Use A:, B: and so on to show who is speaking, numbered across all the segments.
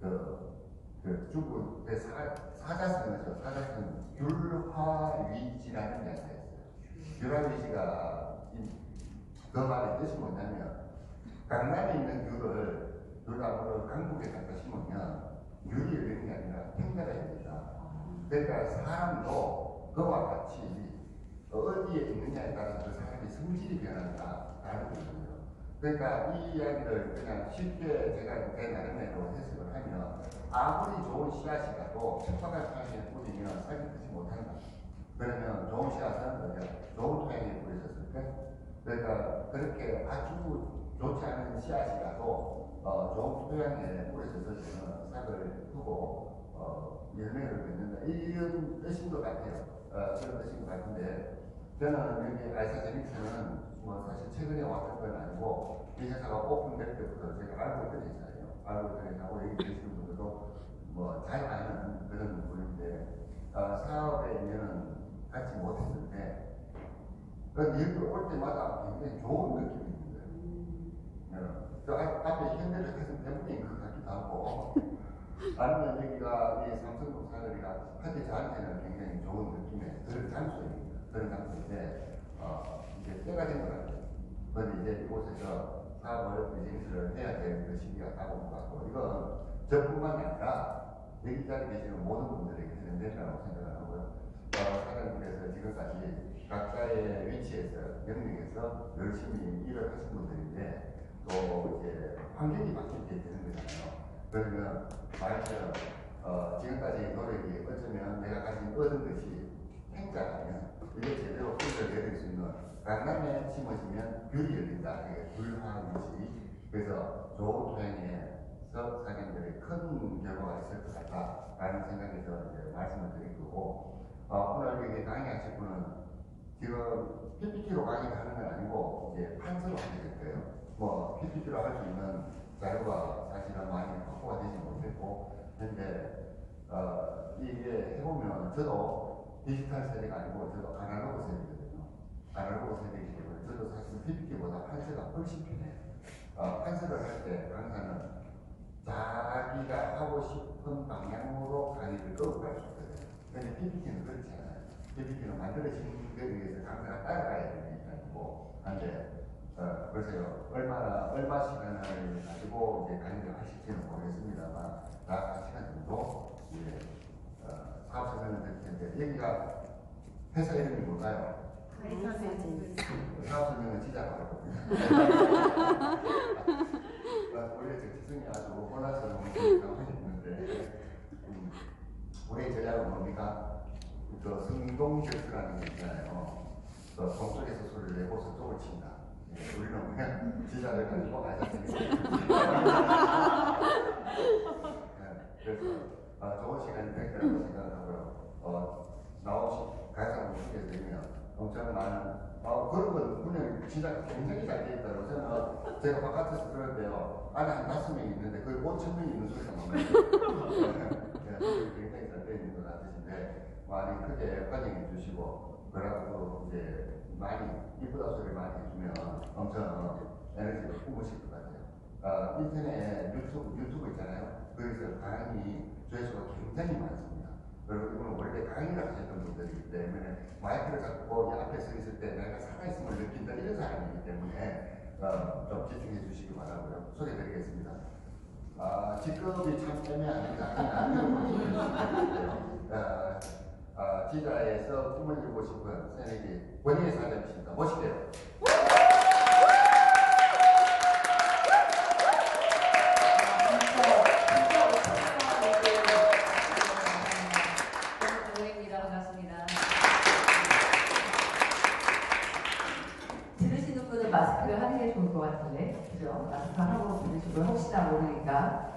A: 중국 사자성어죠. 사자성 귤화위지라는 게 있어요. 귤화위지가 그 말의 뜻이 뭐냐면 강남에 있는 귤나무를 강북에 갖다 심으면 귤이 열리는 게 아니라 탱자가 열린다. 그러니까 사람도 그와 같이 어디에 있느냐에 따라서 그 사람의 성질이 변한다라는 거거든요. 그러니까 이 이야기를 그냥 쉽게 제가 제 나름대로 해석을 하면 아무리 좋은 씨앗이 가도 척박한 땅에 뿌리면 싹이 크지 못한다. 그러면 좋은 씨앗은 좋은 토양에 뿌려졌을 때 그러니까 그렇게 아주 좋지 않은 씨앗이 가도 좋은 토양에 뿌려졌을 때는 싹을 크고 열매를 맺는다. 이런 뜻인 것 같아요. 그런 뜻인 것 같은데 저는 여기 아이사제닉스는 뭐 사실 최근에 왔던 건 아니고 이 회사가 오픈될 때부터 제가 알고 있던 회사예요. 알고 있던 회사고 여기 계시는 분들도 뭐 잘 아는 그런 분인데 사업에 있는 갖지 못했는데 여기 올 때마다 굉장히 좋은 느낌이 있는 거예요. 그 앞에 현대를 가진 때문인 것 같기도 하고 아니면 여기가 이 삼성동 사거리가 하여튼 저한테는 굉장히 좋은 느낌의 그런 장소입니다. 그런 장소인데 이제 때가 된 것 같아요. 그런데 이제 이곳에서 사업을 비즈니스를 해야 될 그 시기가 다가온 것 같고 이건 저뿐만 아니라 여기 자리에 계시는 모든 분들에게 해야 된다고 생각을 하고요. 사장님께서 지금까지 각자의 위치에서 영역에서 열심히 일을 하신 분들인데 또 이제 환경이 바뀔 때 되는 거잖아요. 그러면 말처럼 지금까지 노력이 어쩌면 내가 가진 얻은 것이 행자라면 이게 제대로 fund을 내릴 수 있는 강남에 심어지면 귤이 열린다. 그게 귤화위지. 그래서 좋은 토양에서 사장님들이 큰 결과가 있을 것 같다라는 생각에서 이제 말씀을 드린 거고 오늘 여기 강의하실 분은 지금 PPT로 강의를 하는 건 아니고 이제 판서로 하게 될 거예요. 뭐 PPT로 할 수 있는 자료가 사실은 많이 확보가 되지 못했고 근데 이게 해보면 저도 디지털 세대가 아니고 저도 아날로그 세대거든요. 아날로그 세대이기 때문에 저도 사실 PPT보다 판서가 훨씬 편해요. 판서를 할 때 강사는 자기가 하고 싶은 방향으로 강의를 끌어갈 수 있거든요. 근데 PPT는 그렇지 않아요. PPT는 만들어진 거에 의해서 강사가 따라가야 되는 입장이고 한데 글쎄요, 얼마 시간을 가지고 이제 강의를 하실지는 모르겠습니다만, 약 1시간 정도, 예, 사업 설명을 드릴 텐데, 여기가 회사 이름이 뭘까요? 사업 설명은 진짜 어렵거든요. 원래 제 지성이 아주 혼란스러운 하셨는데, 우리 제자는 뭡니까? 그 성동격수라는 게 있잖아요. 그 동쪽에서 소리를 내고 서쪽을 친다. 우리는 그냥 지자를 가지고 아이사님이 그래서 좋은 시간이 될 거라고 생각하고요. 가이사 분께서 되면 엄청 많은 그런 건 그냥 진짜 굉장히 잘 돼 있다고 저는 제가 바깥에서 들었는데요. 안에 한 5명이 있는데 거의 5,000명이 있는 소리가 나요. 굉장히 잘 돼 있는 것 같으신데 많이 크게 환영해 주시고 그러고 이제 많이 이쁘다 소리 많이 해주면 엄청 에너지가 뿜으실 것 같아요. 인터넷 유튜브 있잖아요. 거기서 강의 조회수가 굉장히 많습니다. 그리고 이분은 원래 강의를 하셨던 분들이기 때문에 마이크를 잡고 이 앞에 서 있을 때 내가 살아있음을 느낀다 이런 사람이기 때문에 좀 집중해 주시기 바라고요. 소개드리겠습니다. 직급이 참 애매합니다. 지자에서 꿈을 이루고 싶은 새내기 권위의 사람이십니다. 모시게요.
B: 반갑습니다. 들으시는 분은 마스크를 하는 게 좋을 것 같은데, 그죠? 마스크 하고 들으시고 혹시나 모르니까.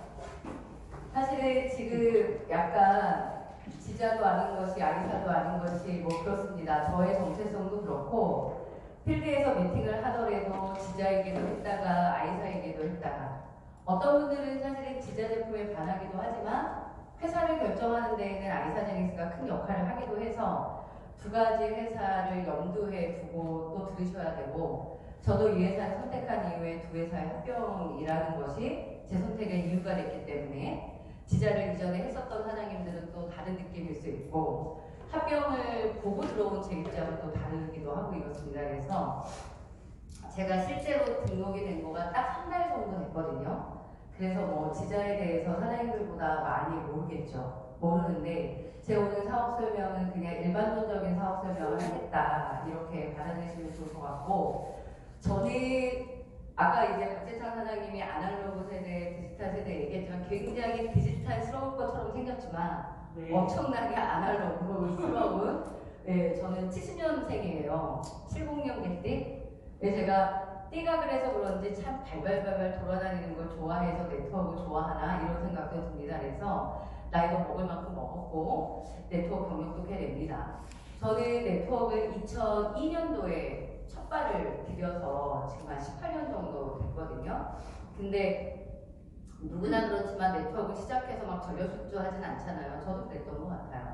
B: 사실은 지금 약간 지자도 아닌 것이 아리사도 아닌 것이 뭐 그렇습니다. 저의 정체성도 그렇고 필드에서 미팅을 하더라도 지자에게도 했다가 아이사에게도 했다가 어떤 분들은 사실은 지자 제품에 반하기도 하지만 회사를 결정하는 데에는 아이사제닉스가 큰 역할을 하기도 해서 두 가지 회사를 염두에 두고 또 들으셔야 되고 저도 이 회사를 선택한 이후에 두 회사의 합병이라는 것이 제 선택의 이유가 됐기 때문에 지자를 이전에 했었던 사장님들은 또 다른 느낌일 수 있고 합병을 보고 들어온 제 입장은 또 다르기도 하고 이렇습니다. 그래서 제가 실제로 등록이 된 거가 딱 한 달 정도 됐거든요. 그래서 뭐 지자에 대해서 사장님들보다 많이 모르겠죠. 모르는데 제 오늘 사업 설명은 그냥 일반론적인 사업 설명을 하겠다 이렇게 받아들이시면 좋을 것 같고 저는 아까 이제 박재창 사장님이 아날로그 세대, 디지털 세대 얘기했지만 굉장히 디지털스러울 것처럼 생겼지만
C: 네.
B: 엄청나게 아날로그스러운 네, 저는 70년생이에요. 70년 개띠. 제가 띠가 그래서 그런지 참 발발발발 돌아다니는 걸 좋아해서 네트워크 좋아하나 이런 생각도 듭니다. 그래서 나이도 먹을 만큼 먹었고 네트워크 경력도 꽤 됩니다. 저는 네트워크를 2002년도에 첫 발을 디뎌서 지금 한 18년 정도 됐거든요. 근데 누구나 그렇지만 네트워크 시작해서 막 전력질주하진 않잖아요. 저도 그랬던 것 같아요.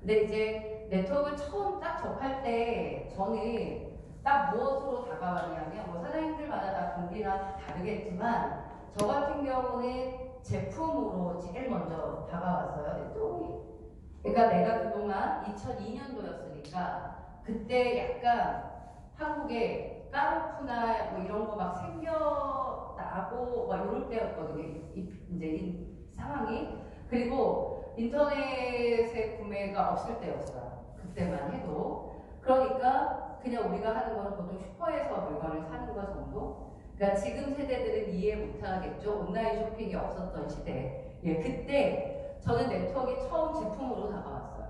B: 근데 이제 네트워크를 처음 딱 접할 때 저는 딱 무엇으로 다가왔냐면 뭐 사장님들마다 다 동기나 다 다르겠지만 저 같은 경우는 제품으로 제일 먼저 다가왔어요. 네트워크가. 그러니까 내가 그동안 2002년도였으니까 그때 약간 한국에 까르푸나 뭐 이런 거 막 생겨나고 막 이럴 때였거든요. 이제 이 상황이. 그리고 인터넷의 구매가 없을 때였어요. 그때만 해도. 그러니까 그냥 우리가 하는 거는 보통 슈퍼에서 물건을 사는 거 정도? 그러니까 지금 세대들은 이해 못하겠죠. 온라인 쇼핑이 없었던 시대. 예, 그때 저는 네트워크에 처음 제품으로 다가왔어요.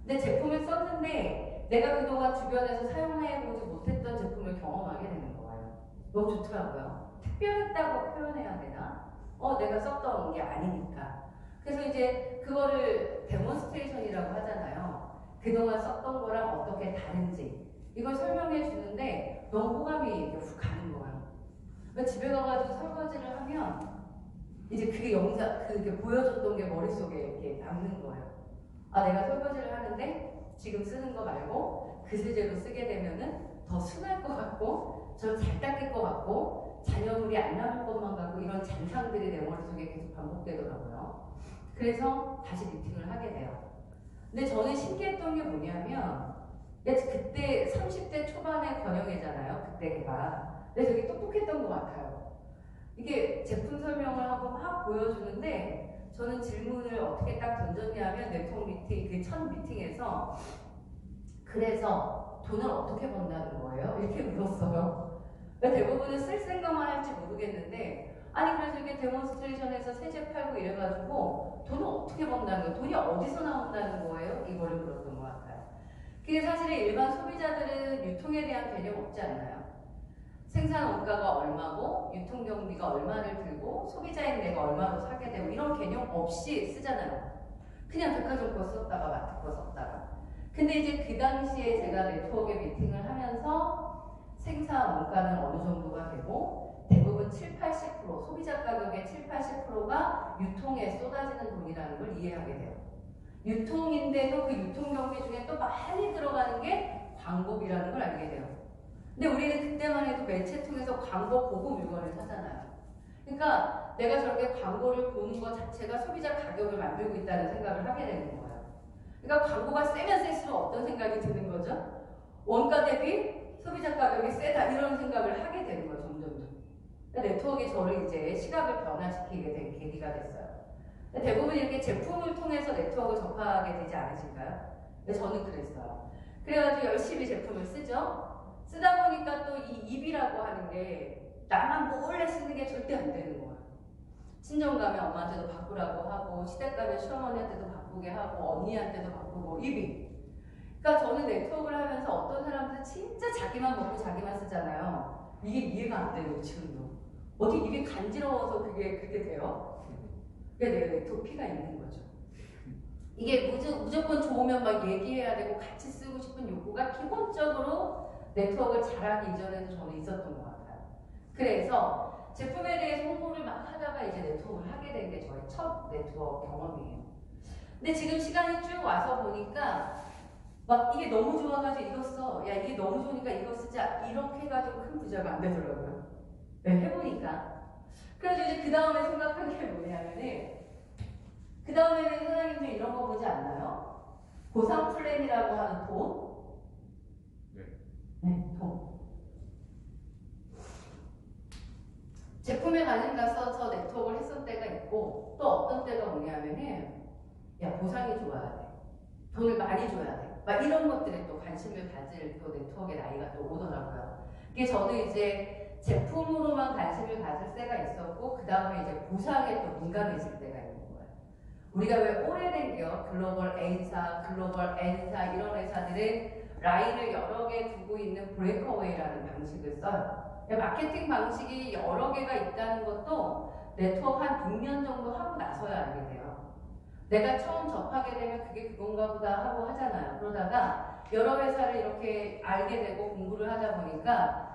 B: 근데 제품을 썼는데 내가 그동안 주변에서 사용해보지 못했던 제품을 경험하게 되는 거예요. 너무 좋더라고요. 특별했다고 표현해야 되나? 내가 썼던 게 아니니까. 그래서 이제 그거를 데몬스트레이션이라고 하잖아요. 그동안 썼던 거랑 어떻게 다른지 이걸 설명해 주는데 너무 호감이 이렇게 훅 가는 거예요. 그러니까 집에 가가지고 설거지를 하면 이제 그게 그게 보여줬던 게 머릿속에 이렇게 남는 거예요. 아, 내가 설거지를 하는데 지금 쓰는 거 말고 그 세제로 쓰게 되면은 더 순할 것 같고 저 잘 닦일 것 같고 잔여물이 안 남을 것만 같고 이런 잔상들이 내 머릿속에 계속 반복되더라고요. 그래서 다시 미팅을 하게 돼요. 근데 저는 신기했던 게 뭐냐면 그때 30대 초반의 권영애잖아요. 그때가. 근데 되게 똑똑했던 것 같아요. 이게 제품 설명을 하고 막 보여주는데 저는 질문을 어떻게 딱 던졌냐면 네트워크 미팅, 그 첫 미팅에서 그래서 돈을 어떻게 번다는 거예요? 이렇게 물었어요. 그러니까 대부분은 쓸 생각만 할지 모르겠는데 아니 그래서 이게 데몬스트레이션에서 세제 팔고 이래가지고 돈을 어떻게 번다는 거예요? 돈이 어디서 나온다는 거예요? 이거를 물었던 것 같아요. 그게 사실은 일반 소비자들은 유통에 대한 개념 없지 않나요? 생산 원가가 얼마고 유통 경비가 얼마를 들고 소비자인 내가 얼마로 사게 되고 이런 개념 없이 쓰잖아요. 그냥 백화점 거 썼다가 마트 거 썼다가. 근데 이제 그 당시에 제가 네트워크에 미팅을 하면서 생산 원가는 어느 정도가 되고 대부분 7, 80% 소비자 가격의 7, 80%가 유통에 쏟아지는 돈이라는 걸 이해하게 돼요. 유통인데도 그 유통 경비 중에 또 많이 들어가는 게 광고비라는 걸 알게 돼요. 근데 우리는 그때만 해도 매체 통해서 광고 보고 물건을 사잖아요. 그러니까 내가 저렇게 광고를 보는 것 자체가 소비자 가격을 만들고 있다는 생각을 하게 되는 거예요. 그러니까 광고가 세면 셀수록 어떤 생각이 드는 거죠? 원가 대비 소비자 가격이 세다 이런 생각을 하게 되는 거죠. 점점. 그러니까 네트워크에 저를 이제 시각을 변화시키게 된 계기가 됐어요. 대부분 이렇게 제품을 통해서 네트워크 접하게 되지 않으실까요? 근데 저는 그랬어요. 그래가지고 열심히 제품을 쓰죠. 쓰다 보니까 또 이 입이라고 하는 게 나만 몰래 쓰는 게 절대 안 되는 거예요. 친정 가면 엄마한테도 바꾸라고 하고 시댁 가면 시어머니한테도 바꾸게 하고 언니한테도 바꾸고 입이. 그러니까 저는 네트워크를 하면서 어떤 사람들은 진짜 자기만 먹고 자기만 쓰잖아요. 이게 이해가 안 돼요. 지금도. 어떻게 입이 간지러워서 그게 그렇게 돼요? 그게 내 도피가 있는 거죠. 이게 무조건 좋으면 막 얘기해야 되고 같이 쓰고 싶은 욕구가 기본적으로 네트워크를 잘하기 이전에도 저는 있었던 것 같아요. 그래서 제품에 대해서 홍보를 막 하다가 이제 네트워크를 하게 된 게 저의 첫 네트워크 경험이에요. 근데 지금 시간이 쭉 와서 보니까 막 이게 너무 좋아가지고 이거 써. 야 이게 너무 좋으니까 이거 쓰자. 이렇게 해가지고 큰 부자가 안 되더라고요. 네, 해보니까. 그래서 이제 그 다음에 생각한 게 뭐냐면은 그 다음에는 사장님들 이런 거 보지 않나요? 보상 플랜이라고 하는 돈. 네, 돈. 제품에 관심 가서 저 네트워크를 했을 때가 있고 또 어떤 때가 뭐냐면은 야 보상이 좋아야 돼. 돈을 많이 줘야 돼. 막 이런 것들에 또 관심을 가질 또 네트워크의 나이가 또 오더라고요. 이게 저도 이제 제품으로만 관심을 가질 때가 있었고 그 다음에 이제 보상에 또 민감해질 때가 있는 거예요. 우리가 왜 오래된 기업, 글로벌 A사, 글로벌 N사 이런 회사들은 라인을 여러 개 두고 있는 브레이크어웨이라는 방식을 써요. 마케팅 방식이 여러 개가 있다는 것도 네트워크 한 6년 정도 하고 나서야 알게 돼요. 내가 처음 접하게 되면 그게 그건가 보다 하고 하잖아요. 그러다가 여러 회사를 이렇게 알게 되고 공부를 하다 보니까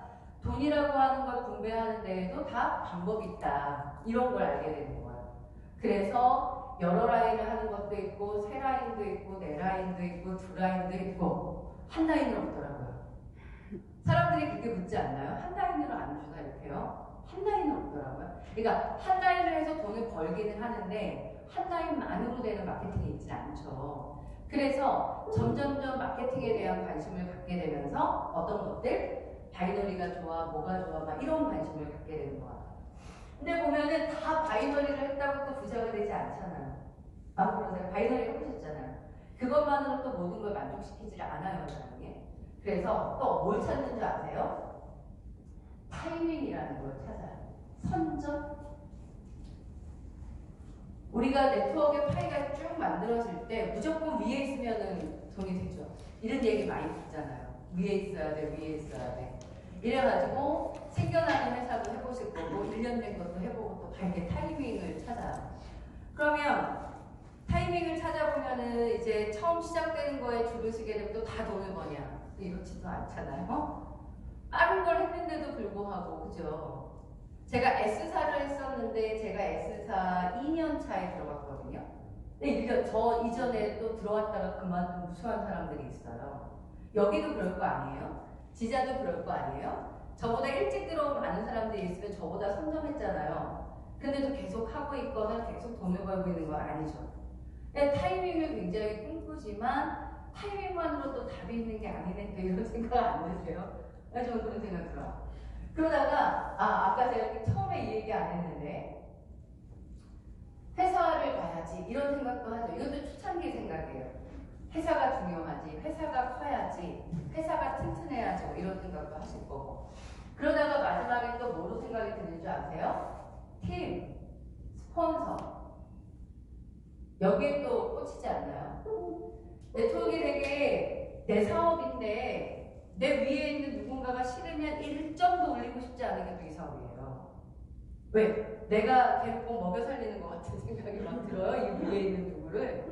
B: 돈이라고 하는 걸 분배하는 데에도 다 방법이 있다. 이런 걸 알게 되는 거예요. 그래서 여러 라인을 하는 것도 있고 세 라인도 있고 네 라인도 있고 두 라인도 있고 한 라인은 없더라고요. 사람들이 그렇게 묻지 않나요? 한 라인으로 안 주나 이렇게요? 한 라인은 없더라고요. 그러니까 한 라인을 해서 돈을 벌기는 하는데 한 라인만으로 되는 마케팅이 있지 않죠. 그래서 점점점 마케팅에 대한 관심을 갖게 되면서 어떤 것들? 바이너리가 좋아, 뭐가 좋아, 막 이런 관심을 갖게 되는 것 같아요. 근데 보면은 다 바이너리를 했다고 또 부자가 되지 않잖아요. 그러세요? 바이너리를 하셨잖아요. 그것만으로 또 모든 걸 만족시키지 않아요, 나중에. 그래서 또 뭘 찾는 줄 아세요? 타이밍이라는 걸 찾아요. 선점. 우리가 네트워크의 파이가 쭉 만들어질 때 무조건 위에 있으면은 돈이 되죠. 이런 얘기 많이 듣잖아요. 위에 있어야 돼, 위에 있어야 돼. 이래가지고 생겨나는 회사도 해보실 거고 1년 된 것도 해보고 또 이렇게 타이밍을 찾아요. 그러면 타이밍을 찾아보면은 이제 처음 시작되는 거에 줄을 서게 되면 또 다 돈을 버냐? 이렇지도 않잖아요. 빠른 걸 했는데도 불구하고 그죠? 제가 S사를 했었는데 제가 S사 2년 차에 들어갔거든요. 근데 저 이전에 또 들어왔다가 그만둔 무수한 사람들이 있어요. 여기도 그럴 거 아니에요? 지자도 그럴 거 아니에요? 저보다 일찍 들어온 많은 사람들이 있으면 저보다 선점했잖아요. 근데도 계속 하고 있거나 계속 돈을 벌고 있는 건 아니죠. 타이밍을 굉장히 꿈꾸지만 타이밍만으로 또 답이 있는 게 아니네 또 이런 생각 안 드세요? 저는 그런 생각 들어요. 그러다가 아까 제가 처음에 이 얘기 안 했는데 회사를 가야지 이런 생각도 하죠. 이것도 초창기 생각이에요. 회사가 중요하지, 회사가 커야지, 회사가 튼튼해야지 뭐 이런 생각도 하실 거고. 그러다가 마지막에 또 뭐로 생각이 드는 줄 아세요? 팀, 스폰서. 여기에 또 꽂히지 않나요? 네트워크가 되게 내 사업인데 내 위에 있는 누군가가 싫으면 1점도 올리고 싶지 않은 게 또 이 사업이에요. 왜? 내가 걔를 꼭 먹여 살리는 것 같은 생각이 막 들어요. 이 위에 있는 누구를.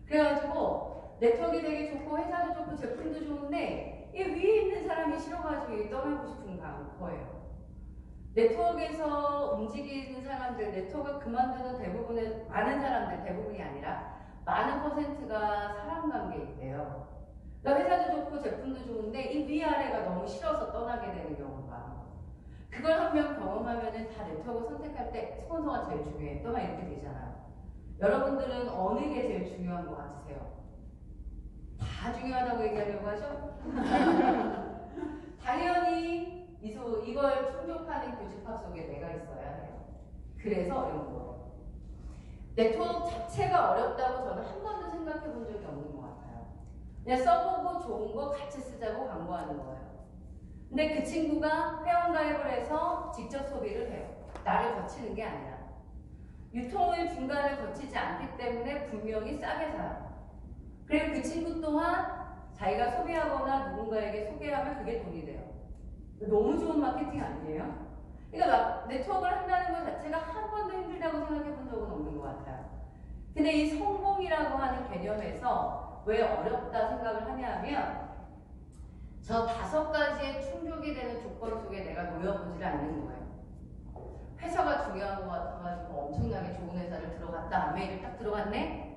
B: 그래가지고 네트워크가 되게 좋고 회사도 좋고 제품도 좋은데 이 위에 있는 사람이 싫어가지고 떠나고 싶은 거예요. 네트워크에서 움직이는 사람들, 네트워크 그만두는 대부분의 많은 사람들, 대부분이 아니라 많은 퍼센트가 사람 관계에 있대요. 그러니까 회사도 좋고 제품도 좋은데 이 위아래가 너무 싫어서 떠나게 되는 경우가 많아요. 그걸 한 명 경험하면은 다 네트워크 선택할 때 스폰서가 제일 중요해. 또 막 이렇게 되잖아요. 여러분들은 어느 게 제일 중요한 것 같으세요? 다 중요하다고 얘기하려고 하죠? 당연히 이걸 충족하는 교집합 속에 내가 있어야 해요. 그래서 어려운 거예요. 네트워크 자체가 어렵다고 저는 한 번도 생각해 본 적이 없는 것 같아요. 그냥 써보고 좋은 거 같이 쓰자고 광고하는 거예요. 근데 그 친구가 회원가입을 해서 직접 소비를 해요. 나를 거치는 게 아니라. 유통을 중간에 거치지 않기 때문에 분명히 싸게 사요. 그리고 그 친구 또한 자기가 소비하거나 누군가에게 소개하면 그게 돈이 돼요. 너무 좋은 마케팅 아니에요? 그러니까 네트워크를 한다는 것 자체가 한 번도 힘들다고 생각해 본 적은 없는 것 같아요. 근데 이 성공이라고 하는 개념에서 왜 어렵다 생각을 하냐면 저 5가지의 충족이 되는 조건 속에 내가 놓여보지를 않는 거예요. 회사가 중요한 것 같아가지고 엄청나게 좋은 회사를 들어갔다. 메일을 딱 들어갔네?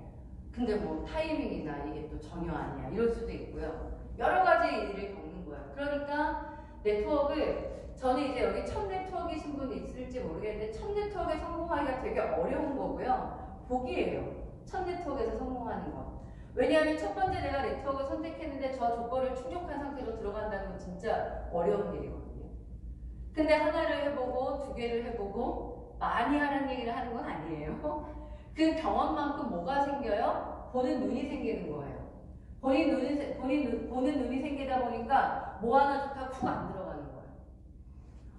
B: 근데 뭐 타이밍이나 이게 또 전혀 아니야. 이럴 수도 있고요. 여러 가지 일을 겪는 거예요. 그러니까 네트워크, 저는 이제 여기 첫 네트워크이신 분이 있을지 모르겠는데 첫 네트워크에 성공하기가 되게 어려운 거고요. 복이에요. 첫 네트워크에서 성공하는 거. 왜냐하면 첫 번째 내가 네트워크를 선택했는데 저 조건을 충족한 상태로 들어간다는 건 진짜 어려운 일이거든요. 근데 하나를 해보고 두 개를 해보고 많이 하라는 얘기를 하는 건 아니에요. 그 경험만큼 뭐가 생겨요? 보는 눈이 생기는 거예요. 보는 눈이 생기다 보니까 뭐 하나 좋다 푹 안 들어가는 거예요.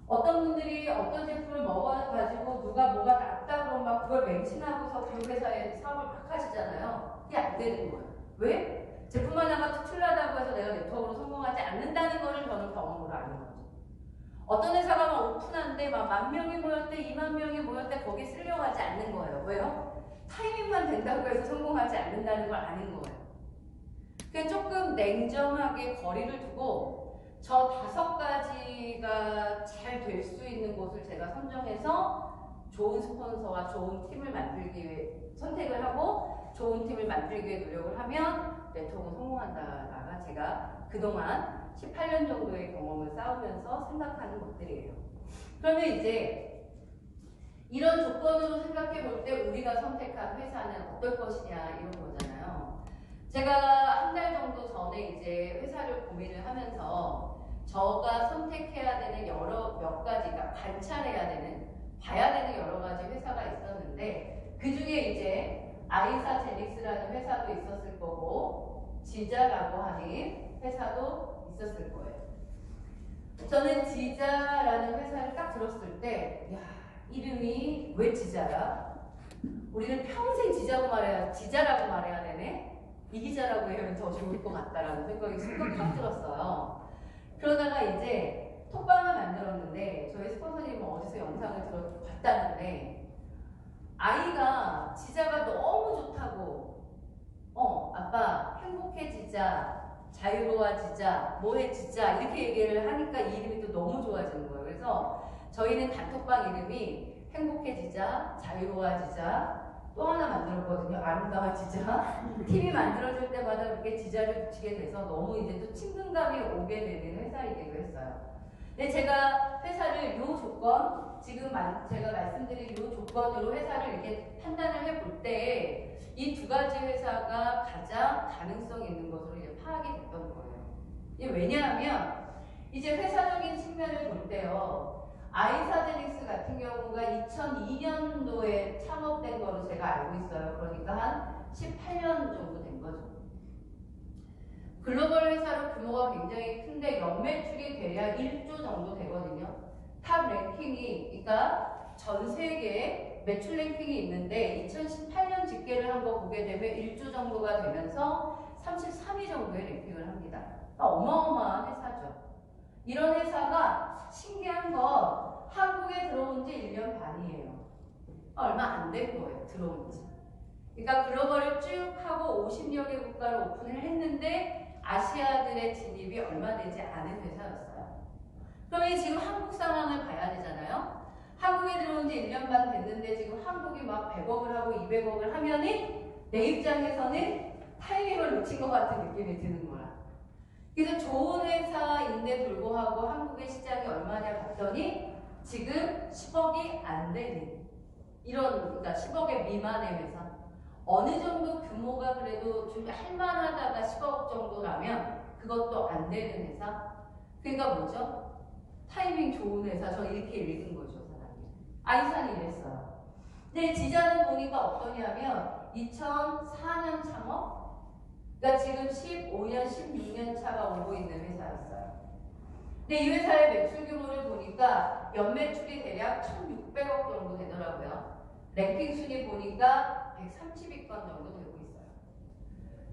B: 어떤 분들이 어떤 제품을 먹어가지고 누가 뭐가 낫다 그러면 막 그걸 맹신하고서 그 회사에 사업을 막 하시잖아요. 이게 안 되는 거예요. 왜? 제품 하나가 특출나다고 해서 내가 네트워크로 성공하지 않는다는 거를 저는 경험으로 아는 거죠. 어떤 회사가 막 오픈한데 막 10,000명이 모였대, 20,000명이 모였대, 거기 쓸려가지 않는 거예요. 왜요? 타이밍만 된다고 해서 성공하지 않는다는 걸 아는 거예요. 그냥 조금 냉정하게 거리를 두고 저 5가지가 잘 될 수 있는 곳을 제가 선정해서 좋은 스폰서와 좋은 팀을 만들기 위해 선택을 하고 좋은 팀을 만들기 위해 노력을 하면 네트워크는 성공한다가 제가 그동안 18년 정도의 경험을 쌓으면서 생각하는 것들이에요. 그러면 이제 이런 조건으로 생각해 볼 때 우리가 선택한 회사는 어떨 것이냐 이런 거잖아요. 제가 한 달 정도 전에 이제 회사를 고민을 하면서 저가 선택해야 되는 몇 가지가 관찰해야 되는, 봐야 되는 여러 가지 회사가 있었는데 그 중에 이제 아이사제닉스라는 회사도 있었을 거고 지자라고 하는 회사도 있었을 거예요. 저는 지자라는 회사를 딱 들었을 때, 야, 이름이 왜 지자야? 우리는 평생 지자라고 말해야 되네? 이 기자라고 하면 더 좋을 것 같다라는 생각이 순간 탁 들었어요. 그러다가 이제 톡방을 만들었는데 저희 스폰서님은 어디서 영상을 봤다는데 아이가 지자가 너무 좋다고 아빠 행복해지자, 자유로워지자, 뭐해지자 이렇게 얘기를 하니까 이 이름이 또 너무 좋아지는 거예요. 그래서 저희는 단톡방 이름이 행복해지자, 자유로워지자 또 하나 만들었거든요. 아름다워지자. 팀이 만들어질 때마다 그렇게 지자를 붙이게 돼서 너무 이제 또 친근감이 오게 되는 회사이기도 했어요. 근데 제가 회사를 요 조건, 지금 제가 말씀드린 요 조건으로 회사를 이렇게 판단을 해볼 때 이 2가지 회사가 가장 가능성 있는 것으로 이제 파악이 됐던 거예요. 이게 왜냐하면 이제 회사적인 측면을 볼 때요. 아이사제닉스 같은 경우가 2002년도에 창업된 거로 제가 알고 있어요. 그러니까 한 18년 정도 된 거죠. 글로벌 회사로 규모가 굉장히 큰데 연매출이 대략 1조 정도 되거든요. 탑 랭킹이, 그러니까 전 세계에 매출 랭킹이 있는데 2018년 집계를 한 거 보게 되면 1조 정도가 되면서 33위 정도의 랭킹을 합니다. 그러니까 어마어마한 회사죠. 이런 회사가 신기한 건 한국에 들어온 지 1년 반이에요. 얼마 안 된 거예요, 들어온 지. 그러니까 글로벌을 쭉 하고 50여 개 국가를 오픈을 했는데 아시아들의 진입이 얼마 되지 않은 회사였어요. 그러면 지금 한국 상황을 봐야 되잖아요. 한국에 들어온 지 1년 반 됐는데 지금 한국이 막 100억을 하고 200억을 하면은 내 입장에서는 타이밍을 놓친 것 같은 느낌이 드는 거야. 그래서 좋은 회사인데 불구하고 한국의 시장이 얼마냐 봤더니 지금 10억이 안 되는 그러니까 10억의 미만의 회사. 어느 정도 규모가 그래도 좀 할만하다가 10억 정도라면 그것도 안 되는 회사. 그러니까 뭐죠? 타이밍 좋은 회사. 저는 이렇게 읽은 거죠, 사람이. 아이산이 이랬어요. 근데 지자는 보니까 어떠냐면 2004년 창업? 그러니까 지금 15년, 16년 차가 오고 있는 회사였어요. 근데 이 회사의 매출 규모를 보니까 연매출이 대략 1,600억 정도 되더라고요. 랭킹 순위 보니까 130위권 정도 되고 있어요.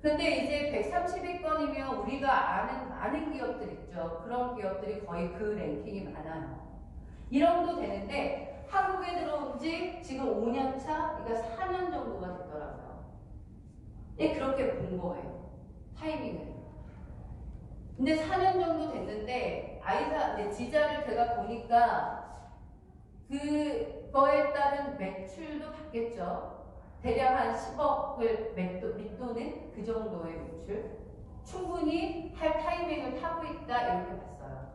B: 근데 이제 130위권이면 우리가 아는 많은 기업들 있죠. 그런 기업들이 거의 그 랭킹이 많아요. 이 정도 되는데 한국에 들어온 지 지금 5년 차, 그러니까 4년 정도가 됐더라고요. 네, 그렇게 본 거예요. 타이밍을. 근데 4년 정도 됐는데 지자를 제가 보니까 그거에 따른 매출도 받겠죠. 대략 한 10억을 밑도는 그 정도의 매출. 충분히 할 타이밍을 타고 있다 이렇게 봤어요.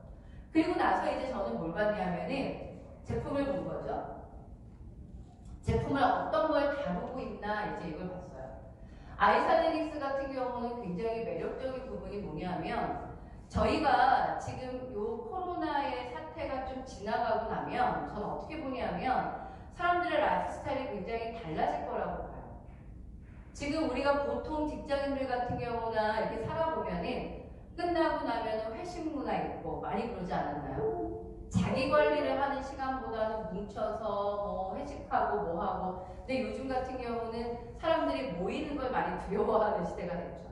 B: 그리고 나서 이제 저는 뭘 봤냐면은 제품을 본 거죠. 제품을 어떤 걸 다루고 있나 이제 이걸 봤어요. 아이사제닉스 같은 경우는 굉장히 매력적인 부분이 뭐냐면 저희가 지금 요 코로나의 사태가 좀 지나가고 나면 저는 어떻게 보냐면 사람들의 라이프 스타일이 굉장히 달라질 거라고 봐요. 지금 우리가 보통 직장인들 같은 경우나 이렇게 살아보면은 끝나고 나면 회식 문화 있고 많이 그러지 않았나요? 자기 관리를 하는 시간보다는 뭉쳐서 뭐 회식하고 뭐 하고. 근데 요즘 같은 경우는 사람들이 모이는 걸 많이 두려워하는 시대가 됐죠.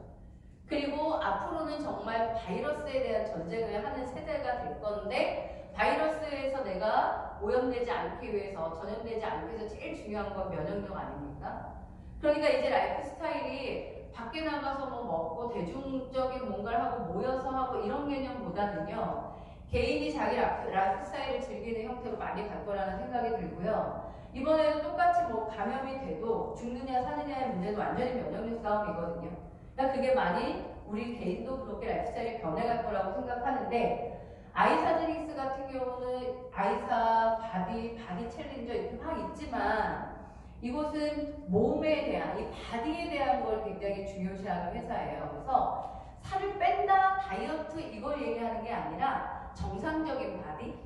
B: 그리고 앞으로는 정말 바이러스에 대한 전쟁을 하는 세대가 될 건데 바이러스에서 내가 오염되지 않기 위해서, 전염되지 않기 위해서 제일 중요한 건 면역력 아닙니까? 그러니까 이제 라이프 스타일이 밖에 나가서 뭐 먹고 대중적인 뭔가를 하고 모여서 하고 이런 개념보다는요, 개인이 자기 라이프 스타일을 즐기는 형태로 많이 갈 거라는 생각이 들고요. 이번에도 똑같이 뭐 감염이 돼도 죽느냐 사느냐의 문제는 완전히 면역력 싸움이거든요. 그러니까 그게 많이 우리 개인도 그렇게 라이프 스타일이 변해갈 거라고 생각하는데, 아이사제닉스 같은 경우는 아이사, 바디 챌린저 이렇게 막 있지만 이곳은 몸에 대한, 이 바디에 대한 걸 굉장히 중요시하는 회사예요. 그래서 살을 뺀다, 다이어트 이걸 얘기하는 게 아니라 정상적인 바디,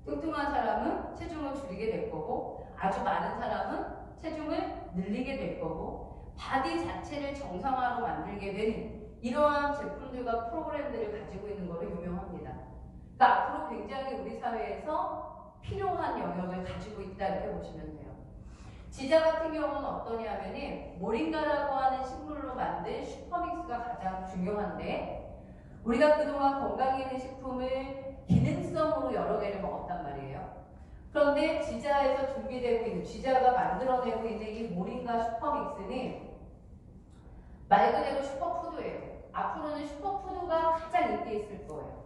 B: 뚱뚱한 사람은 체중을 줄이게 될 거고 아주 많은 사람은 체중을 늘리게 될 거고 바디 자체를 정상화로 만들게 되는 이러한 제품들과 프로그램들을 가지고 있는 것으로 유명합니다. 그러니까 앞으로 굉장히 우리 사회에서 필요한 영역을 가지고 있다 이렇게 보시면 돼요. 지자 같은 경우는 어떠냐면은 모링가라고 하는 식물로 만든 슈퍼믹스가 가장 중요한데 우리가 그동안 건강기능식품을 기능성으로 여러 개를 먹었단 말이에요. 그런데 지자에서 준비되고 있는, 지자가 만들어내고 있는 이 모링가 슈퍼믹스는 말 그대로 슈퍼푸드예요. 앞으로는 슈퍼푸드가 가장 인기 있을 거예요.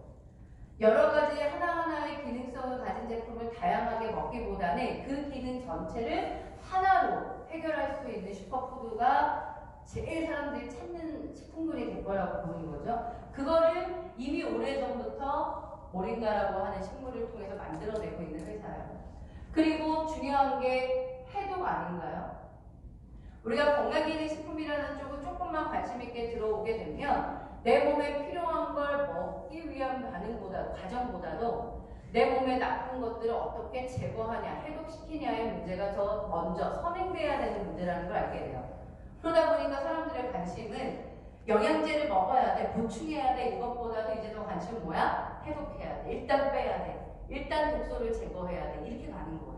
B: 여러 가지 하나하나의 기능성을 가진 제품을 다양하게 먹기보다는 그 기능 전체를 하나로 해결할 수 있는 슈퍼푸드가 제일 사람들이 찾는 식품군이 될 거라고 보는 거죠. 그거를 이미 오래전부터 모링가라고 하는 식물을 통해서 만들어내고 있는 회사예요. 그리고 중요한 게 해독 아닌가요? 우리가 건강기능식품이라는 쪽은 조금만 관심 있게 들어오게 되면 내 몸에 필요한 걸 먹기 위한 과정보다도 내 몸에 나쁜 것들을 어떻게 제거하냐, 해독시키냐의 문제가 더 먼저 선행돼야 되는 문제라는 걸 알게 돼요. 그러다 보니까 사람들의 관심은 영양제를 먹어야 돼, 보충해야 돼, 이것보다도 이제 더 관심은 뭐야? 해독해야 돼, 일단 빼야 돼, 일단 독소를 제거해야 돼, 이렇게 가는 거예요.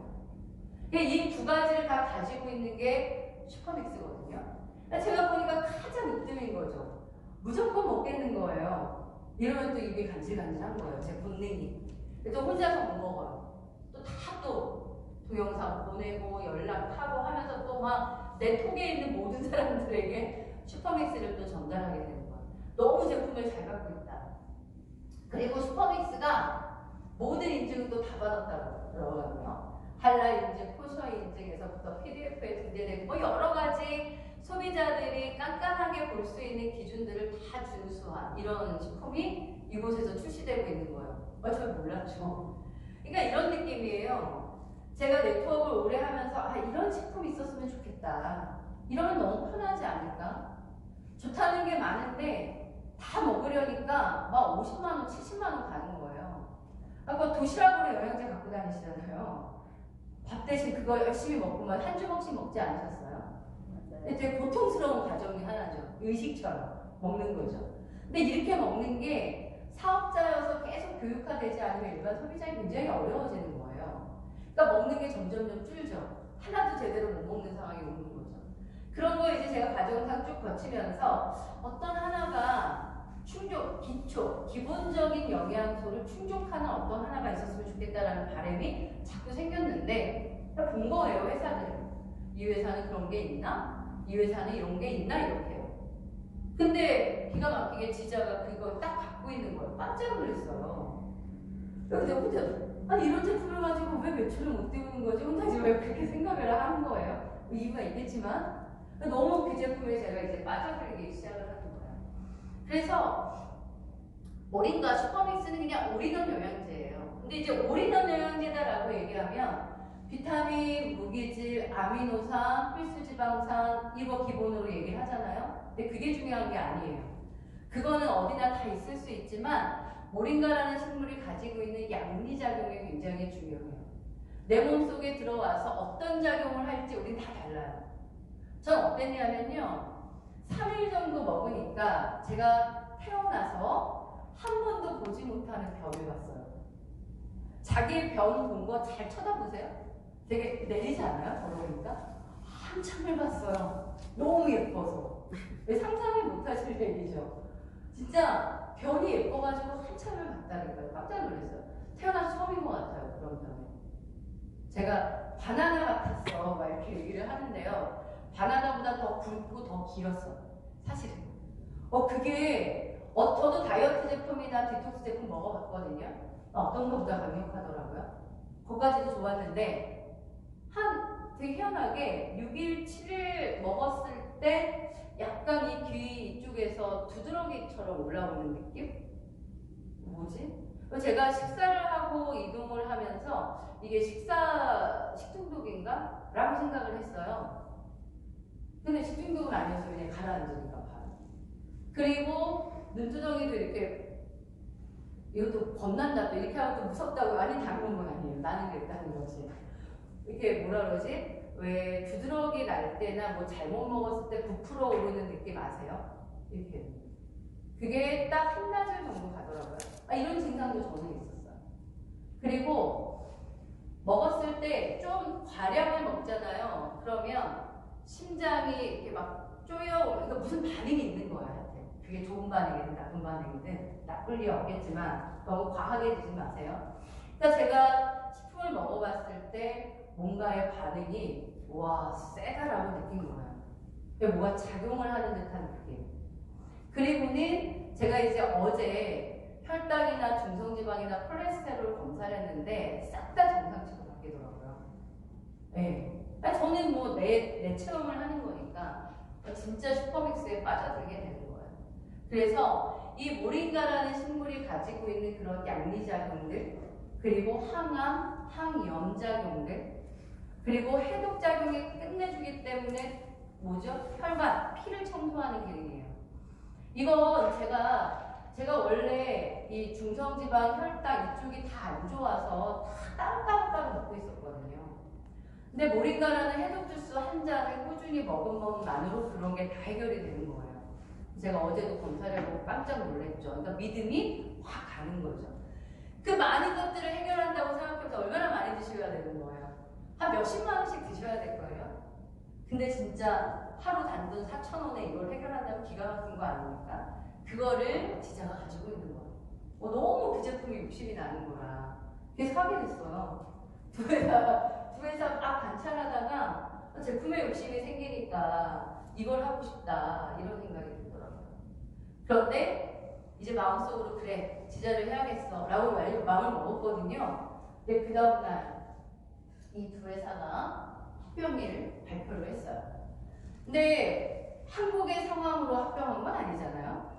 B: 이 두 가지를 다 가지고 있는 게 슈퍼믹스거든요. 제가 보니까 가장 이뜸인 거죠. 무조건 먹겠는 거예요. 이러면 또 입이 간질간질한 거예요. 제 본능이. 또 혼자서 못 먹어요. 또 다 또 동영상 보내고 연락하고 하면서 또 막 내 톡에 있는 모든 사람들에게 슈퍼믹스를 또 전달하게 되는 거예요. 너무 제품을 잘 갖고 있다. 그리고 슈퍼믹스가 모든 인증을 또 다 받았다고 그러거든요. 한라 인증, 포셔 인증에서부터 PDF에 등재되고 뭐 여러 가지 소비자들이 깐깐하게 볼 수 있는 기준들을 다 준수한 이런 식품이 이곳에서 출시되고 있는 거예요. 잘 몰랐죠. 그러니까 이런 느낌이에요. 제가 네트워크를 오래 하면서 이런 식품이 있었으면 좋겠다. 이러면 너무 편하지 않을까? 좋다는 게 많은데 다 먹으려니까 막 50만 원, 70만 원 가는 거예요. 아까 도시락으로 영양제 갖고 다니시잖아요. 밥 대신 그거 열심히 먹고만 한 주먹씩 먹지 않으셨어요? 되게 고통스러운 과정이 하나죠. 의식처럼 먹는 거죠. 근데 이렇게 먹는 게 사업자여서 계속 교육화되지 않으면 일반 소비자이 굉장히 어려워지는 거예요. 그러니까 먹는 게 점점점 줄죠. 하나도 제대로 못 먹는 상황이 오는 거죠. 그런 거 이제 제가 과정상 쭉 거치면서 어떤 하나가 기본적인 영양소를 충족하는 어떤 하나가 있었으면 좋겠다라는 바람이 자꾸 생겼는데 본 거예요, 회사들은. 이 회사는 그런 게 있나? 이 회사는 이런 게 있나? 이렇게요. 근데 기가 막히게 지자가 그걸 딱 갖고 있는 거예요. 깜짝 놀랐어요. 근데 혼자 이런 제품을 가지고 왜 매출을 못 띄우는 거지? 혼자 왜 그렇게 생각을 하는 거예요? 이유가 있겠지만 너무 그 제품에 제가 이제 빠져들기 시작을 하는 거예요. 그래서 모링가 슈퍼믹스는 그냥 올인원 영양제예요. 근데 이제 올인원 영양제다라고 얘기하면 비타민, 무기질, 아미노산, 필수지방산 이거 기본으로 얘기를 하잖아요. 근데 그게 중요한 게 아니에요. 그거는 어디나 다 있을 수 있지만 모링가라는 식물이 가지고 있는 양리작용이 굉장히 중요해요. 내 몸속에 들어와서 어떤 작용을 할지 우린 다 달라요. 전 어땠냐면요. 3일 정도 먹으니까 제가 태어나서 한 번도 보지 못하는 병을 봤어요. 자기 병 본 거 잘 쳐다보세요. 되게 내리지 않아요? 걸어보니까 한참을 봤어요. 너무 예뻐서. 상상을 못하실 얘기죠. 진짜 변이 예뻐가지고 한참을 봤다니까요. 깜짝 놀랐어요. 태어나서 처음인 것 같아요. 그런 변이. 제가 바나나 같았어 막 이렇게 얘기를 하는데요. 바나나보다 더 굵고 더 길었어. 사실은. 그게 저도 다이어트 제품이나 디톡스 제품 먹어봤거든요. 어떤 것보다 강력하더라고요. 그거까지도 좋았는데 되게 희한하게 6일, 7일 먹었을 때 약간 이 귀 이쪽에서 두드러기처럼 올라오는 느낌? 뭐지? 제가 식사를 하고 이동을 하면서 이게 식중독인가? 라고 생각을 했어요. 근데 식중독은 아니었어요. 그냥 가라앉으니까 바로. 그리고 눈두덩이도 이렇게 이것도 겁난다 또 이렇게 하고 또 무섭다고 아니 다른 건 아니에요. 나는 그랬다는 거지. 이렇게 뭐라 그러지? 왜 두드러기 날 때나 뭐 잘못 먹었을 때 부풀어 오르는 느낌 아세요? 이렇게. 그게 딱 한나절 정도 가더라고요. 이런 증상도 저는 있었어요. 그리고 먹었을 때 좀 과량을 먹잖아요. 그러면 심장이 이렇게 막 쪼여오르니까 무슨 반응이 있는 거야. 그게 좋은 반응이든 나쁜 반응이든 나쁠 리 없겠지만 너무 과하게 드지 마세요. 그러니까 제가 식품을 먹어봤을 때 뭔가의 반응이 와 세다라고 느낀 거예요. 뭐가 작용을 하는 듯한 느낌. 그리고는 제가 이제 어제 혈당이나 중성지방이나 콜레스테롤 검사를 했는데 싹 다 정상치로 바뀌더라고요. 네. 저는 뭐 내 체험을 하는 거니까 진짜 슈퍼믹스에 빠져들게 되는 거예요. 그래서 이 모링가라는 식물이 가지고 있는 그런 양리작용들, 그리고 항암, 항염작용들, 그리고 해독작용이 끝내주기 때문에 뭐죠? 혈관, 피를 청소하는 기능이에요. 이건 제가 원래 이 중성지방, 혈당 이쪽이 다 안 좋아서 다 따로 먹고 있었거든요. 근데 모링가라는 해독 주스 한 잔을 꾸준히 먹은 것만으로 그런 게 다 해결이 되는 거예요. 제가 어제도 검사를 해보고 깜짝 놀랐죠. 그러니까 믿음이 확 가는 거죠. 그 많은 것들을 해결한다고 생각해서 얼마나 많이 드셔야 되는 거예요? 한 몇십만 원씩 드셔야 될 거예요. 근데 진짜 하루 단돈 4,000원에 이걸 해결한다면 기가 막힌 거 아닙니까? 그거를 지자가 가지고 있는 거예요. 너무 그 제품이 욕심이 나는 거라. 그래서 사게 됐어요. 두 회사 막 관찰하다가 제품에 욕심이 생기니까 이걸 하고 싶다 이런 생각이 들더라고요. 그런데 이제 마음속으로 그래 지자를 해야겠어 라고 마음을 먹었거든요. 근데 그 다음날 이 두 회사가 합병일을 발표를 했어요. 근데 한국의 상황으로 합병한 건 아니잖아요.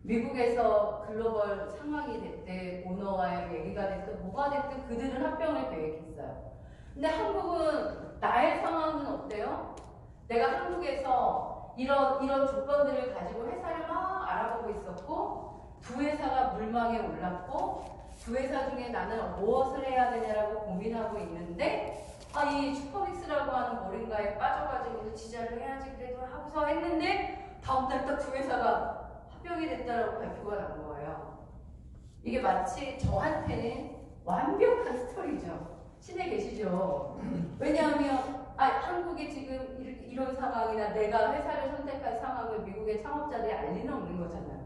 B: 미국에서 글로벌 상황이 됐든 오너와의 얘기가 됐든 뭐가 됐든 그들은 합병을 계획했어요. 근데 한국은 나의 상황은 어때요? 내가 한국에서 이런 조건들을 가지고 회사를 막 알아보고 있었고 두 회사가 물망에 올랐고 두 회사 중에 나는 무엇을 해야 되냐라고 고민하고 있는데 이 슈퍼믹스라고 하는 모링가에 빠져가지고 지자를 해야지 그래도 하고서 했는데 다음 달 딱 두 회사가 합병이 됐다라고 발표가 난 거예요. 이게 마치 저한테는 완벽한 스토리죠. 신에 계시죠. 왜냐하면 한국이 지금 이런 상황이나 내가 회사를 선택할 상황을 미국의 창업자들이 알 리는 없는 거잖아요.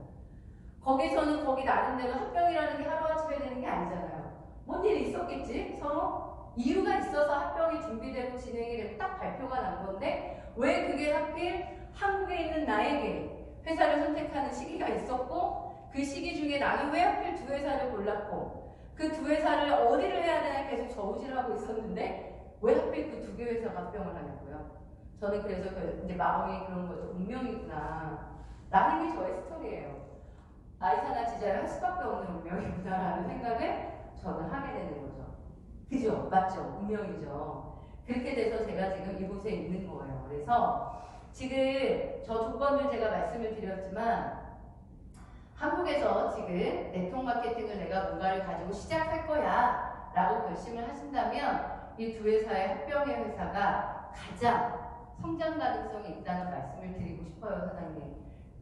B: 거기서는 거기 나름대로 합병이라는 게 하루아침에 되는 게 아니잖아요. 뭔 일이 있었겠지? 서로 이유가 있어서 합병이 준비되고 진행이 되고 딱 발표가 난 건데 왜 그게 하필 한국에 있는 나에게 회사를 선택하는 시기가 있었고 그 시기 중에 나는 왜 하필 두 회사를 골랐고 그 두 회사를 어디를 해야 되나 계속 저우질하고 있었는데 왜 하필 그 두 개 회사가 합병을 하냐고요. 저는 그래서 이제 마음이 그런 거죠. 운명이구나 라는 게 저의 스토리예요. 아이사나 지자를 할 수밖에 없는 운명이구나라는 생각을 저는 하게 되는 거죠. 그죠? 맞죠? 운명이죠. 그렇게 돼서 제가 지금 이곳에 있는 거예요. 그래서 지금 저 조건들 제가 말씀을 드렸지만 한국에서 지금 네트워크 마케팅을 내가 뭔가를 가지고 시작할 거야 라고 결심을 하신다면 이 두 회사의 합병의 회사가 가장 성장 가능성이 있다는 말씀을 드리고 싶어요, 사장님.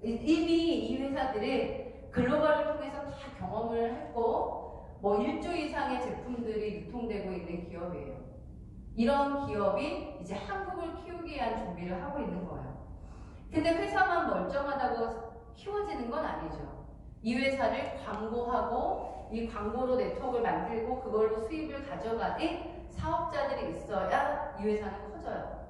B: 이미 이 회사들은 글로벌을 통해서 다 경험을 했고 뭐 1조 이상의 제품들이 유통되고 있는 기업이에요. 이런 기업이 이제 한국을 키우기 위한 준비를 하고 있는 거예요. 근데 회사만 멀쩡하다고 키워지는 건 아니죠. 이 회사를 광고하고 이 광고로 네트워크를 만들고 그걸로 수입을 가져가는 사업자들이 있어야 이 회사는 커져요.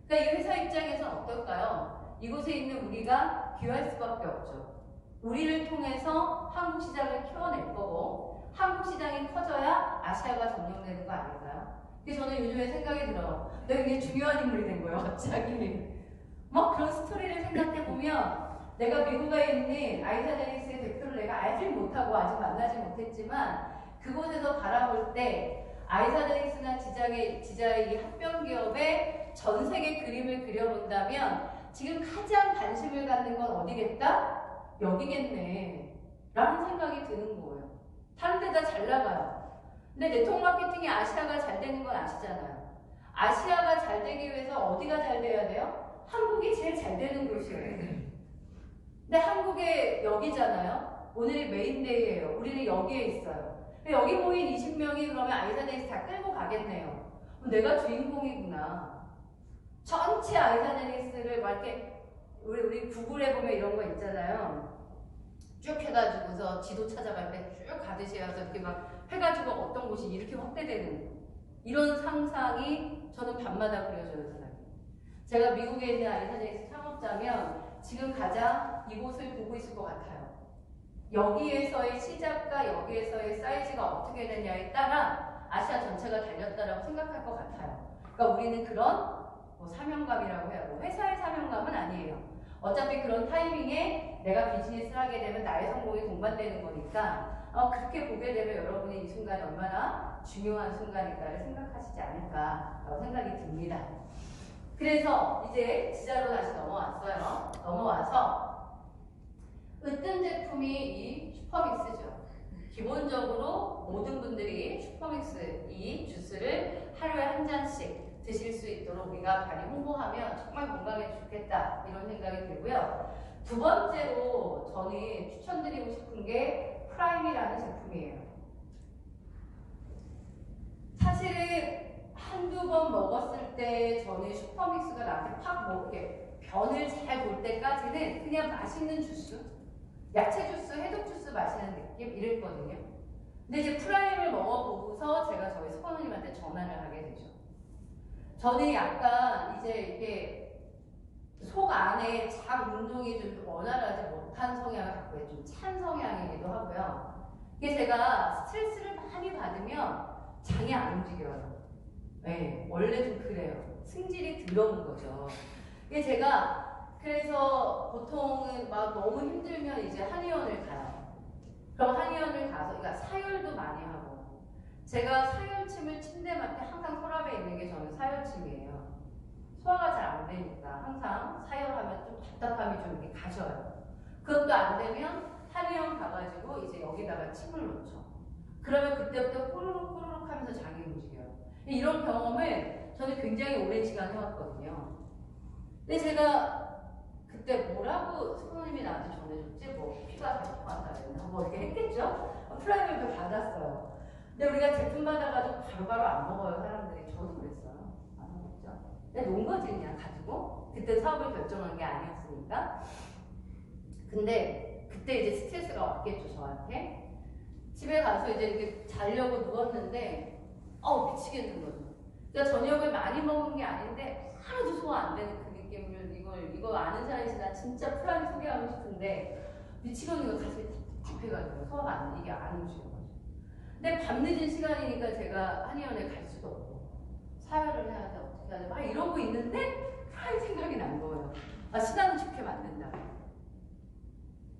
B: 그러니까 이 회사 입장에서는 어떨까요? 이곳에 있는 우리가 귀할 수밖에 없죠. 우리를 통해서 한국 시장을 키워낼 거고 한국 시장이 커져야 아시아가 점령되는 거 아닐까요? 그래서 저는 요즘에 생각이 들어요. 내가 굉장히 중요한 인물이 된 거예요, 갑자기. 막 그런 스토리를 생각해보면 내가 미국에 있는 아이사데닉스의 대표를 내가 알지 못하고 아직 만나지 못했지만 그곳에서 바라볼 때 아이사데닉스나 지자의 이 합병 기업의 전 세계 그림을 그려본다면 지금 가장 관심을 갖는 건 어디겠다? 여기겠네 라는 생각이 드는 거예요. 다른 데다 잘 나가요. 근데 네트워크 마케팅이 아시아가 잘 되는 건 아시잖아요. 아시아가 잘 되기 위해서 어디가 잘 돼야 돼요? 한국이 제일 잘 되는 곳이에요. 근데 한국에 여기잖아요. 오늘이 메인데이예요. 우리는 여기에 있어요. 여기 모인 20명이 그러면 아이사데닉스 다 끌고 가겠네요. 그럼 내가 주인공이구나. 전체 아이사데닉스를 막 이렇게 우리 구글에 보면 이런 거 있잖아요. 쭉 해가지고서 지도 찾아갈 때 쭉 가듯이 해서 이렇게 막 해가지고 어떤 곳이 이렇게 확대되는 이런 상상이 저는 밤마다 그려져요, 사장님. 제가 미국에 있는 아이사데닉스 창업자면 지금 가장 이곳을 보고 있을 것 같아요. 여기에서의 시작과 여기에서의 사이즈가 어떻게 되냐에 따라 아시아 전체가 달렸다라고 생각할 것 같아요. 그러니까 우리는 그런 사명감이라고 해요. 뭐 회사의 사명감은 아니에요. 어차피 그런 타이밍에 내가 비즈니스를 하게 되면 나의 성공이 동반되는 거니까 그렇게 보게 되면 여러분이 이 순간이 얼마나 중요한 순간일까를 생각하시지 않을까라고 생각이 듭니다. 그래서 이제 지자로 다시 넘어왔어요. 넘어와서 으뜸 제품이 이 슈퍼믹스죠. 기본적으로 모든 분들이 슈퍼믹스 이 주스를 하루에 한 잔씩 드실 수 있도록 우리가 많이 홍보하면 정말 건강에 좋겠다 이런 생각이 들고요. 두 번째로 저는 추천드리고 싶은 게 프라임이라는 제품이에요. 사실은 한두 번 먹었을 때 저는 슈퍼믹스가 나한테 팍 먹게 변을 잘 볼 때까지는 그냥 맛있는 주스 야채 주스, 해독 주스 마시는 느낌 이랬거든요. 근데 이제 프라임을 먹어보고서 제가 저희 스포너님한테 전화를 하게 되죠. 저는 약간 이제 이렇게 속 안에 장 운동이 좀 원활하지 못한 성향을 갖고 있어요. 좀 찬 성향이기도 하고요. 이게 제가 스트레스를 많이 받으면 장이 안 움직여요. 네, 원래 좀 그래요. 승질이 들어오는 거죠. 이게 제가 그래서 보통은 막 너무 힘들면 이제 한의원을 가요. 그럼 한의원을 가서, 그러니까 사열도 많이 하고, 제가 사열침을 침대맡에 항상 서랍에 있는 게 저는 사열침이에요. 소화가 잘 안 되니까 항상 사열하면 좀 답답함이 좀 이렇게 가져요. 그것도 안 되면 한의원 가가지고 이제 여기다가 침을 놓죠. 그러면 그때부터 꼬르륵 꼬르륵 하면서 장이 움직여요. 이런 경험을 저는 굉장히 오랜 시간 해왔거든요. 근데 제가 그때 뭐라고 스포너님이 나한테 전해줬지? 뭐 피가 자꾸한다 그랬나? 뭐 이렇게 했겠죠? 프라임을 받았어요. 근데 우리가 제품 받아가지고 바로바로 안 먹어요, 사람들이. 저도 그랬어요. 안 먹었죠. 근데 놓은 거지 그냥 가지고. 그때 사업을 결정한 게 아니었으니까. 근데 그때 이제 스트레스가 왔겠죠, 저한테. 집에 가서 이제 이렇게 자려고 누웠는데 미치겠는 거죠. 그러니까 저녁을 많이 먹은 게 아닌데 하나도 소화 안 되는 그 느낌을 이거 아는 사람이 나 진짜 프라임 소개하고 싶은데 미치겠는 거 가슴이 답답해가지고 소화가 안 돼. 이게 안 움직여 가지고. 근데 밤늦은 시간이니까 제가 한의원에 갈 수도 없고 사혈을 해야 돼 어떻게 해야 돼 막 이러고 있는데 프라임 생각이 난 거예요. 신앙을 좋게 만든다.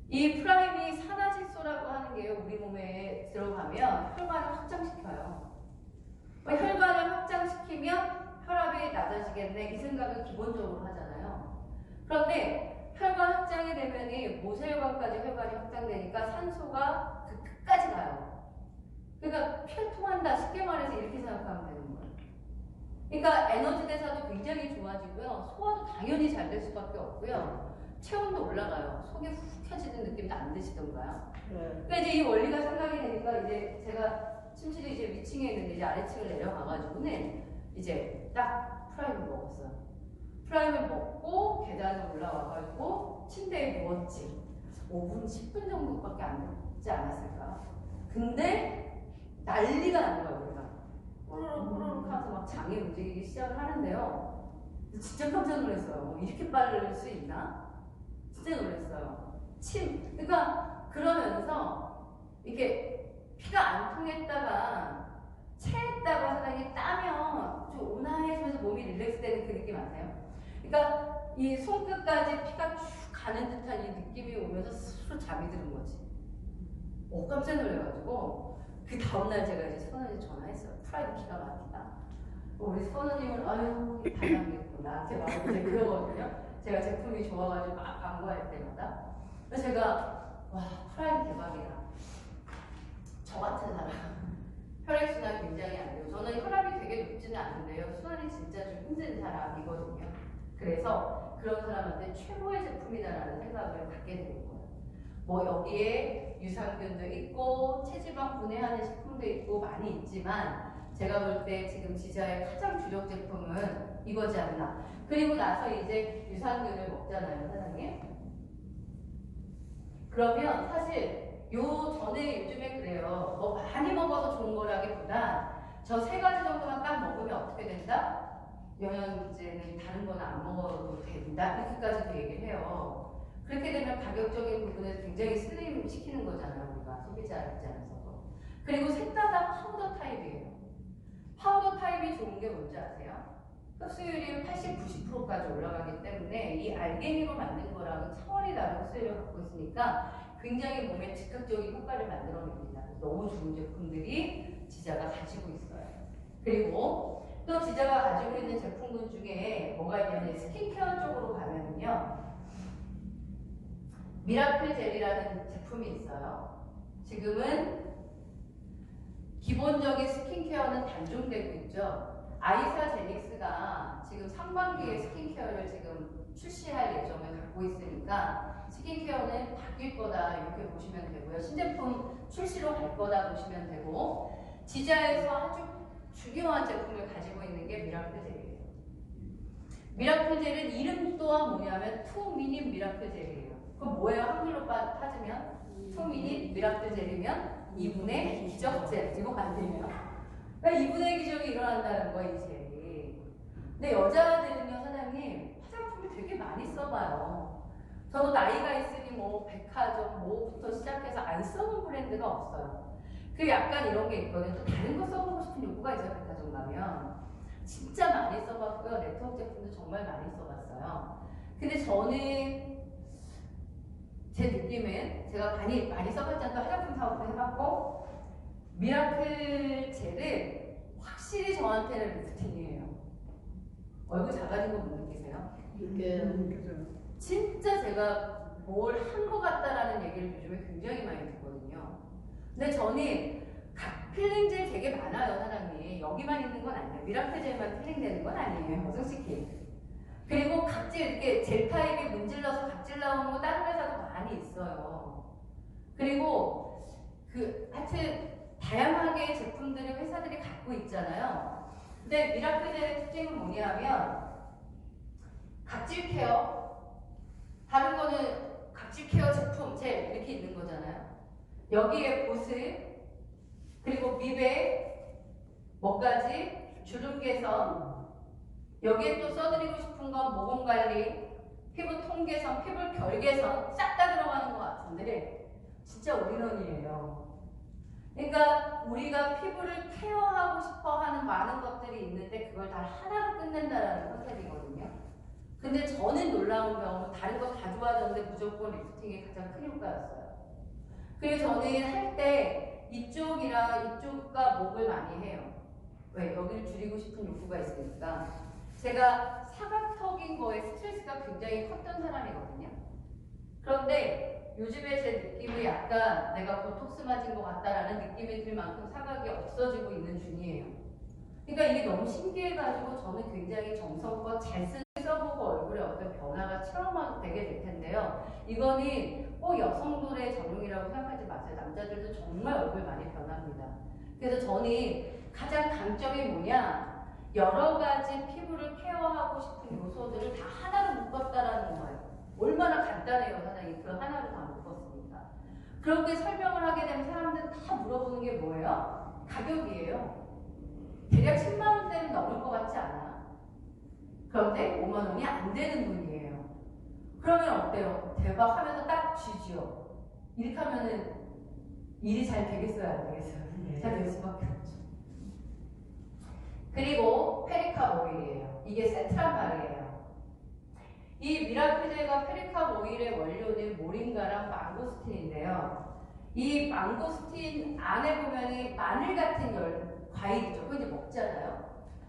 B: 이 프라임이 산화질소라고 하는 게 우리 몸에 들어가면 혈관을 확장시켜요. 혈관을 확장시키면 혈압이 낮아지겠네 이 생각을 기본적으로 하잖아요. 그런데 혈관 확장이 되면 모세혈관까지 혈관이 확장되니까 산소가 그 끝까지 가요. 그러니까 피가 통한다 쉽게 말해서 이렇게 생각하면 되는 거예요. 그러니까 에너지 대사도 굉장히 좋아지고요. 소화도 당연히 잘 될 수밖에 없고요. 체온도 올라가요. 속이 훅 켜지는 느낌도 안 드시던가요? 그러니까 이제 이 원리가 생각이 되니까 이제 제가 침실이 이제 위층에 있는데 이제 아래층을 내려가가지고는 이제 딱 프라임을 먹었어요. 프라임을 먹고 계단을 올라와가지고 침대에 누웠지. 5분, 10분 정도밖에 안 되지 않았을까? 근데 난리가 난 거예요, 우리가. 꾸르륵 하면서 막 장이 움직이기 시작을 하는데요. 진짜 깜짝 놀랐어요. 이렇게 빠를 수 있나? 진짜 놀랐어요. 그러니까 그러면서 이렇게 피가 안 통했다가 체했다가 사람이 따면 좀 온화해지면서 몸이 릴렉스 되는 그 느낌 아세요? 그러니까 이 손끝까지 피가 쭉 가는 듯한 이 느낌이 오면서 스스로 잠이 드는 거지. 깜짝 놀래가지고 그 다음날 제가 이제 선언이 전화했어요. 프라이드 기가 막히다. 우리 선언님을 아유 반갑겠구나. 제 마음에 이제 그러거든요. 제가 제품이 좋아가지고 막 광고할 때마다. 그래서 제가 와 프라이드 대박이다. 저 같은 사람 혈액순환 굉장히 안 돼요. 저는 혈압이 되게 높지는 않은데요. 순환이 진짜 좀 힘든 사람이거든요. 그래서 그런 사람한테 최고의 제품이다라는 생각을 갖게 되는 거예요. 뭐 여기에 유산균도 있고 체지방 분해하는 식품도 있고 많이 있지만 제가 볼 때 지금 지자의 가장 주력 제품은 이거지 않나. 그리고 나서 이제 유산균을 먹잖아요, 사장님. 그러면 사실 저는 요즘에 그래요. 뭐 많이 먹어서 좋은 거라기보다 저 3가지 정도만 딱 먹으면 어떻게 된다? 영양제는 다른 거는 안 먹어도 된다. 이렇게까지도 얘기를 해요. 그렇게 되면 가격적인 부분에서 굉장히 슬림 시키는 거잖아요. 우리가 소비자 입장에서도. 그리고 셋 다 파우더 타입이에요. 파우더 타입이 좋은 게 뭔지 아세요? 흡수율이 80, 90%까지 올라가기 때문에 이 알갱이로 만든 거랑은 차원이 다른 흡수율을 갖고 있으니까 굉장히 몸에 즉각적인 효과를 만들어냅니다. 너무 좋은 제품들이 지자가 가지고 있어요. 그리고 또 지자가 가지고 있는 제품군 중에 뭐가 있냐면 스킨케어 쪽으로 가면요. 미라클 젤이라는 제품이 있어요. 지금은 기본적인 스킨케어는 단종되고 있죠. 아이사제닉스가 지금 상반기에 스킨케어를 지금 출시할 예정을 갖고 있으니까 스킨케어는 바뀔 거다 이렇게 보시면 되고요. 신제품 출시로 갈 거다 보시면 되고 지자에서 아주 중요한 제품을 가지고 있는 게 미라클 젤이에요. 미라클 젤은 이름 또한 뭐냐면 투미닛 미라클 젤이에요. 그럼 뭐예요? 한글로 따지면 투미닛 미라클 젤이면 2분의 기적 젤. 이거 만들면 그러니까 2분의 기적이 일어난다는 거예요, 이 젤이. 근데 여자들은요, 사장님 화장품을 되게 많이 써봐요. 저도 나이가 있으니 뭐 백화점 뭐부터 시작해서 안 써본 브랜드가 없어요. 그 약간 이런 게 있거든요. 또 다른 거 써보고 싶은 욕구가 있어요. 백화점 가면 진짜 많이 써봤고요. 네트워크 제품도 정말 많이 써봤어요. 근데 저는 제 느낌은 제가 많이 써봤잖아요. 화장품 사업도 해봤고 미라클 젤은 확실히 저한테는 리프팅이에요. 얼굴 작아진 거 못 느끼세요? 진짜 제가 뭘 한 것 같다라는 얘기를 요즘에 굉장히 많이 듣거든요. 근데 저는 각 필링젤 되게 많아요, 사장님. 여기만 있는 건 아니에요. 미라클 젤만 필링되는 건 아니에요, 솔직히. 그리고 각질 이렇게 젤 타입이 문질러서 각질 나오는 거 다른 회사도 많이 있어요. 그리고 하여튼 다양하게 제품들을 회사들이 갖고 있잖아요. 근데 미라클 젤의 특징은 뭐냐면 각질 케어, 다른 거는 각질 케어 제품, 젤 이렇게 있는 거잖아요. 여기에 보습, 그리고 미백, 뭐까지 주름 개선, 여기에 또 써드리고 싶은 건 모공 관리, 피부 통 개선, 피부 결 개선 싹 다 들어가는 것 같은데 진짜 올인원이에요. 그러니까 우리가 피부를 케어하고 싶어 하는 많은 것들이 있는데 그걸 다 하나로 끝낸다라는 컨셉이거든요. 근데 저는 놀라운 경우는 다른 거 다 좋아졌는데 무조건 리프팅이 가장 큰 효과였어요. 그리고 저는 할 때 이쪽과 목을 많이 해요. 왜? 여기를 줄이고 싶은 욕구가 있으니까. 제가 사각턱인 거에 스트레스가 굉장히 컸던 사람이거든요. 그런데 요즘에 제 느낌이 약간 내가 보톡스 맞은 것 같다라는 느낌이 들 만큼 사각이 없어지고 있는 중이에요. 그러니까 이게 너무 신기해가지고 저는 굉장히 정성껏 잘 써보고 얼굴에 어떤 변화가 체험되게 될 텐데요. 이거는 꼭 여성들의 전용이라고 생각하지 마세요. 남자들도 정말 얼굴 많이 변합니다. 그래서 저는 가장 강점이 뭐냐? 여러 가지 피부를 케어하고 싶은 요소들을 다 하나로 묶었다라는 거예요. 얼마나 간단해요, 사장님. 그 하나로 다 묶었으니까. 그렇게 설명을 하게 되면 사람들은 다 물어보는 게 뭐예요? 가격이에요. 대략 10만 원대는 넘을 것 같지 않아? 그런데 5만 원이 안 되는 분이에요. 그러면 어때요? 대박 하면서 딱 쥐죠. 이렇게 하면은 일이 잘 되겠어요, 안 되겠어요? 잘 될 수밖에 없죠. 그리고 페리카 오일이에요. 이게 세트란 말이에요. 이 미라클젤과 페리카 오일의 원료는 모링가랑 망고스틴인데요. 이 망고스틴 안에 보면은 마늘 같은 과일이죠. 그거 이제 먹잖아요.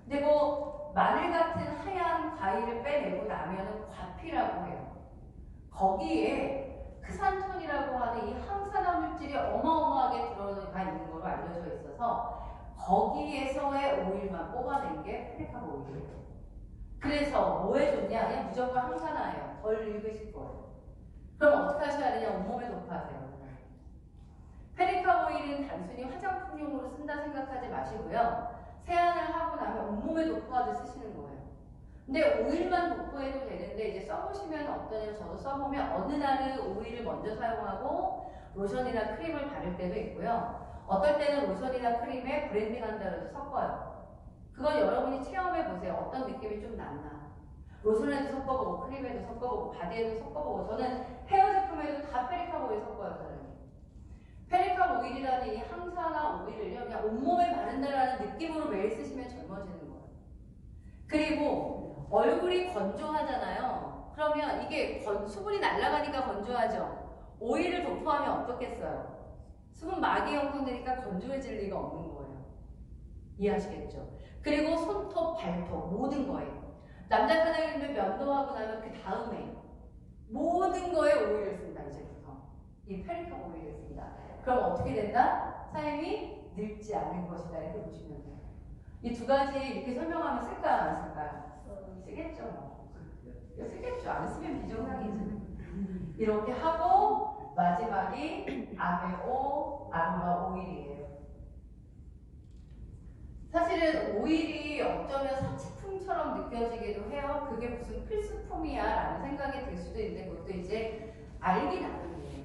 B: 근데 뭐 마늘 같은 하얀 과일을 빼내고 나면은 과피라고 해요. 거기에 크산톤이라고 하는 이 항산화 물질이 어마어마하게 들어가 있는 걸로 알려져 있어서 거기에서의 오일만 뽑아낸 게 페리카 오일이에요. 그래서 뭐에 좋냐? 그냥 무조건 항산화예요. 덜 늙으실 거예요. 그럼 어떻게 하셔야 되냐? 온몸에 도포하세요. 페리카 오일은 단순히 화장품용으로 쓴다 생각하지 마시고요. 세안을 하고 나면 온몸에 도포하듯 쓰시는 거예요. 근데 오일만 도포해도 되는데 이제 써보시면 어떠냐면 저도 써보면 어느 날은 오일을 먼저 사용하고 로션이나 크림을 바를 때도 있고요. 어떨 때는 로션이나 크림에 브랜딩 한다고 섞어요. 그건 여러분이 체험해보세요. 어떤 느낌이 좀 났나. 로션에도 섞어보고 크림에도 섞어보고 바디에도 섞어보고 저는 헤어 제품에도 다 페리카 오일 섞어요. 저는. 페리카 오일이라는 이 항산화 오일을요. 그냥 온몸에 바른다라는 느낌으로 매일 쓰시면 젊어지는 거예요. 그리고 얼굴이 건조하잖아요. 그러면 이게 수분이 날아가니까 건조하죠. 오일을 도포하면 어떻겠어요? 수분 막이 형성되니까 건조해질 리가 없는 거예요. 이해하시겠죠? 그리고 손톱, 발톱 모든 거에 남자 사장님들 면도하고 나면 그 다음에 모든 거에 오일을 쓴다. 이제부터 이 페리카 오일을 쓴다. 그럼 어떻게 된다? 사람이 늙지 않을 것이다. 이렇게 보시면 돼요. 이 두 가지 이렇게 설명하면 쓸까요? 안 쓸까요? 쓰겠죠. 쓰겠죠. 안 쓰면 비정상이죠. 이렇게 하고 마지막이 아메오 아로마 오일이에요. 사실은 오일이 어쩌면 사치품처럼 느껴지기도 해요. 그게 무슨 필수품이야 라는 생각이 들 수도 있는데 그것도 이제 알기 나름이에요.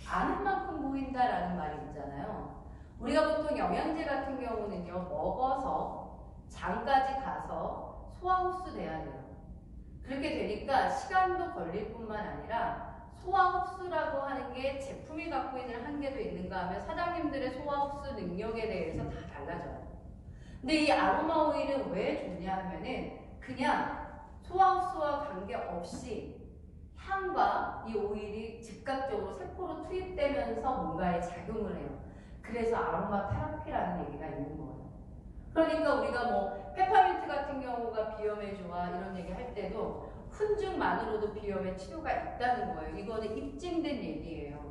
B: 아는 만큼 보인다라는 말이 있잖아요. 우리가 보통 영양제 같은 경우는요. 먹어서 장까지 가서 소화 흡수돼야 돼요. 그렇게 되니까 시간도 걸릴 뿐만 아니라 소화 흡수라고 하는 게 제품이 갖고 있는 한계도 있는가 하면 사장님들의 소화 흡수 능력에 대해서 다 달라져요. 근데 이 아로마 오일은 왜 좋냐 하면은 그냥 소화 흡수와 관계없이 향과 이 오일이 즉각적으로 세포로 투입되면서 뭔가에 작용을 해요. 그래서 아로마 테라피라는 얘기가 있는 거예요. 그러니까 우리가 뭐 페퍼민트 같은 경우가 비염에 좋아 이런 얘기 할 때도 훈증만으로도 비염의 치료가 있다는 거예요. 이거는 입증된 얘기예요.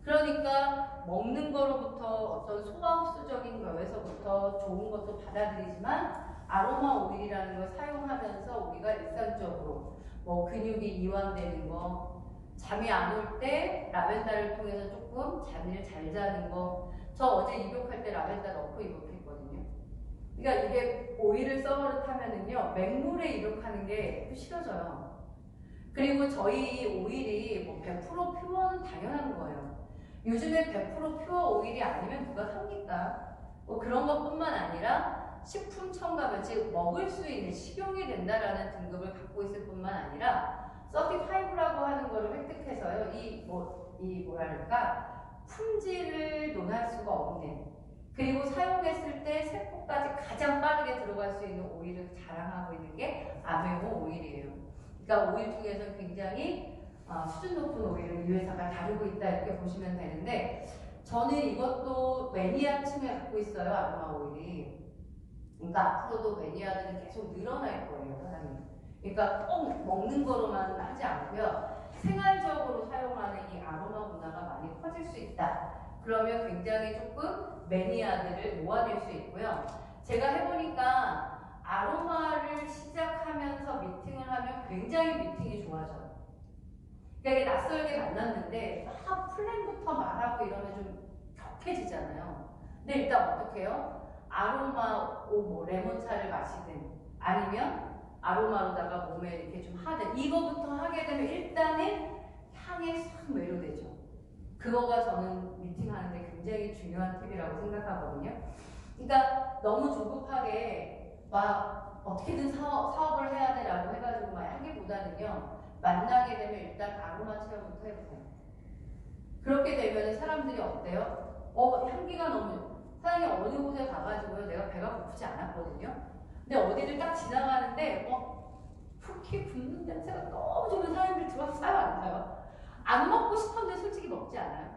B: 그러니까 먹는 거로부터 어떤 소화 흡수적인 거에서부터 좋은 것도 받아들이지만 아로마 오일이라는 걸 사용하면서 우리가 일상적으로 뭐 근육이 이완되는 거, 잠이 안 올 때 라벤더를 통해서 조금 잠을 잘 자는 거. 저 어제 입욕할 때 라벤더 넣고 입욕했거든요. 그러니까 이게 오일을 써버릇하면은요 맹물에 입욕하는 게 또 싫어져요. 그리고 저희 오일이 뭐 100% 퓨어는 당연한 거예요. 요즘에 100% 퓨어 오일이 아니면 누가 삽니까? 뭐 그런 것뿐만 아니라 식품 첨가물, 즉 먹을 수 있는 식용이 된다라는 등급을 갖고 있을 뿐만 아니라 서티파이브라고 하는 거를 획득해서요. 뭐랄까 품질을 논할 수가 없는, 그리고 사용했을 때 세포까지 가장 빠르게 들어갈 수 있는 오일을 자랑하고 있는 게 아메오 오일이에요. 그러니까 오일 중에서 굉장히 수준 높은 오일을 이 회사가 다루고 있다 이렇게 보시면 되는데 저는 이것도 매니아층을 갖고 있어요. 아로마 오일이. 그러니까 앞으로도 매니아들은 계속 늘어날 거예요, 사람이. 그러니까 꼭 먹는 거로만 하지 않고요. 생활적으로 사용하는 이 아로마 문화가 많이 커질 수 있다. 그러면 굉장히 조금 매니아들을 모아낼 수 있고요. 제가 해보니까 아로마를 시작하면서 미팅을 하면 굉장히 미팅이 좋아져요. 그러니까 이게 낯설게 만났는데 막 플랜부터 말하고 이러면 좀 격해지잖아요. 근데 일단 어떻게 해요? 아로마 뭐 레몬차를 마시든 아니면 아로마로다가 몸에 이렇게 좀 하든 이거부터 하게 되면 일단은 향에 싹 매료되죠. 그거가 저는 미팅하는데 굉장히 중요한 팁이라고 생각하거든요. 그러니까 너무 조급하게 막 어떻게든 사업을 해야 되라고 해가지고 막 하기보다는요. 만나게 되면 일단 아로마 체험부터 해보세요. 그렇게 되면 사람들이 어때요? 향기가 너무 사장님 어느 곳에 가가지고요. 내가 배가 고프지 않았거든요. 근데 어디를 딱 지나가는데 푹히 붓는 냄새가 너무 좋은 사람들이 들어와서 싸요 안 사요? 안 먹고 싶었는데 솔직히 먹지 않아요?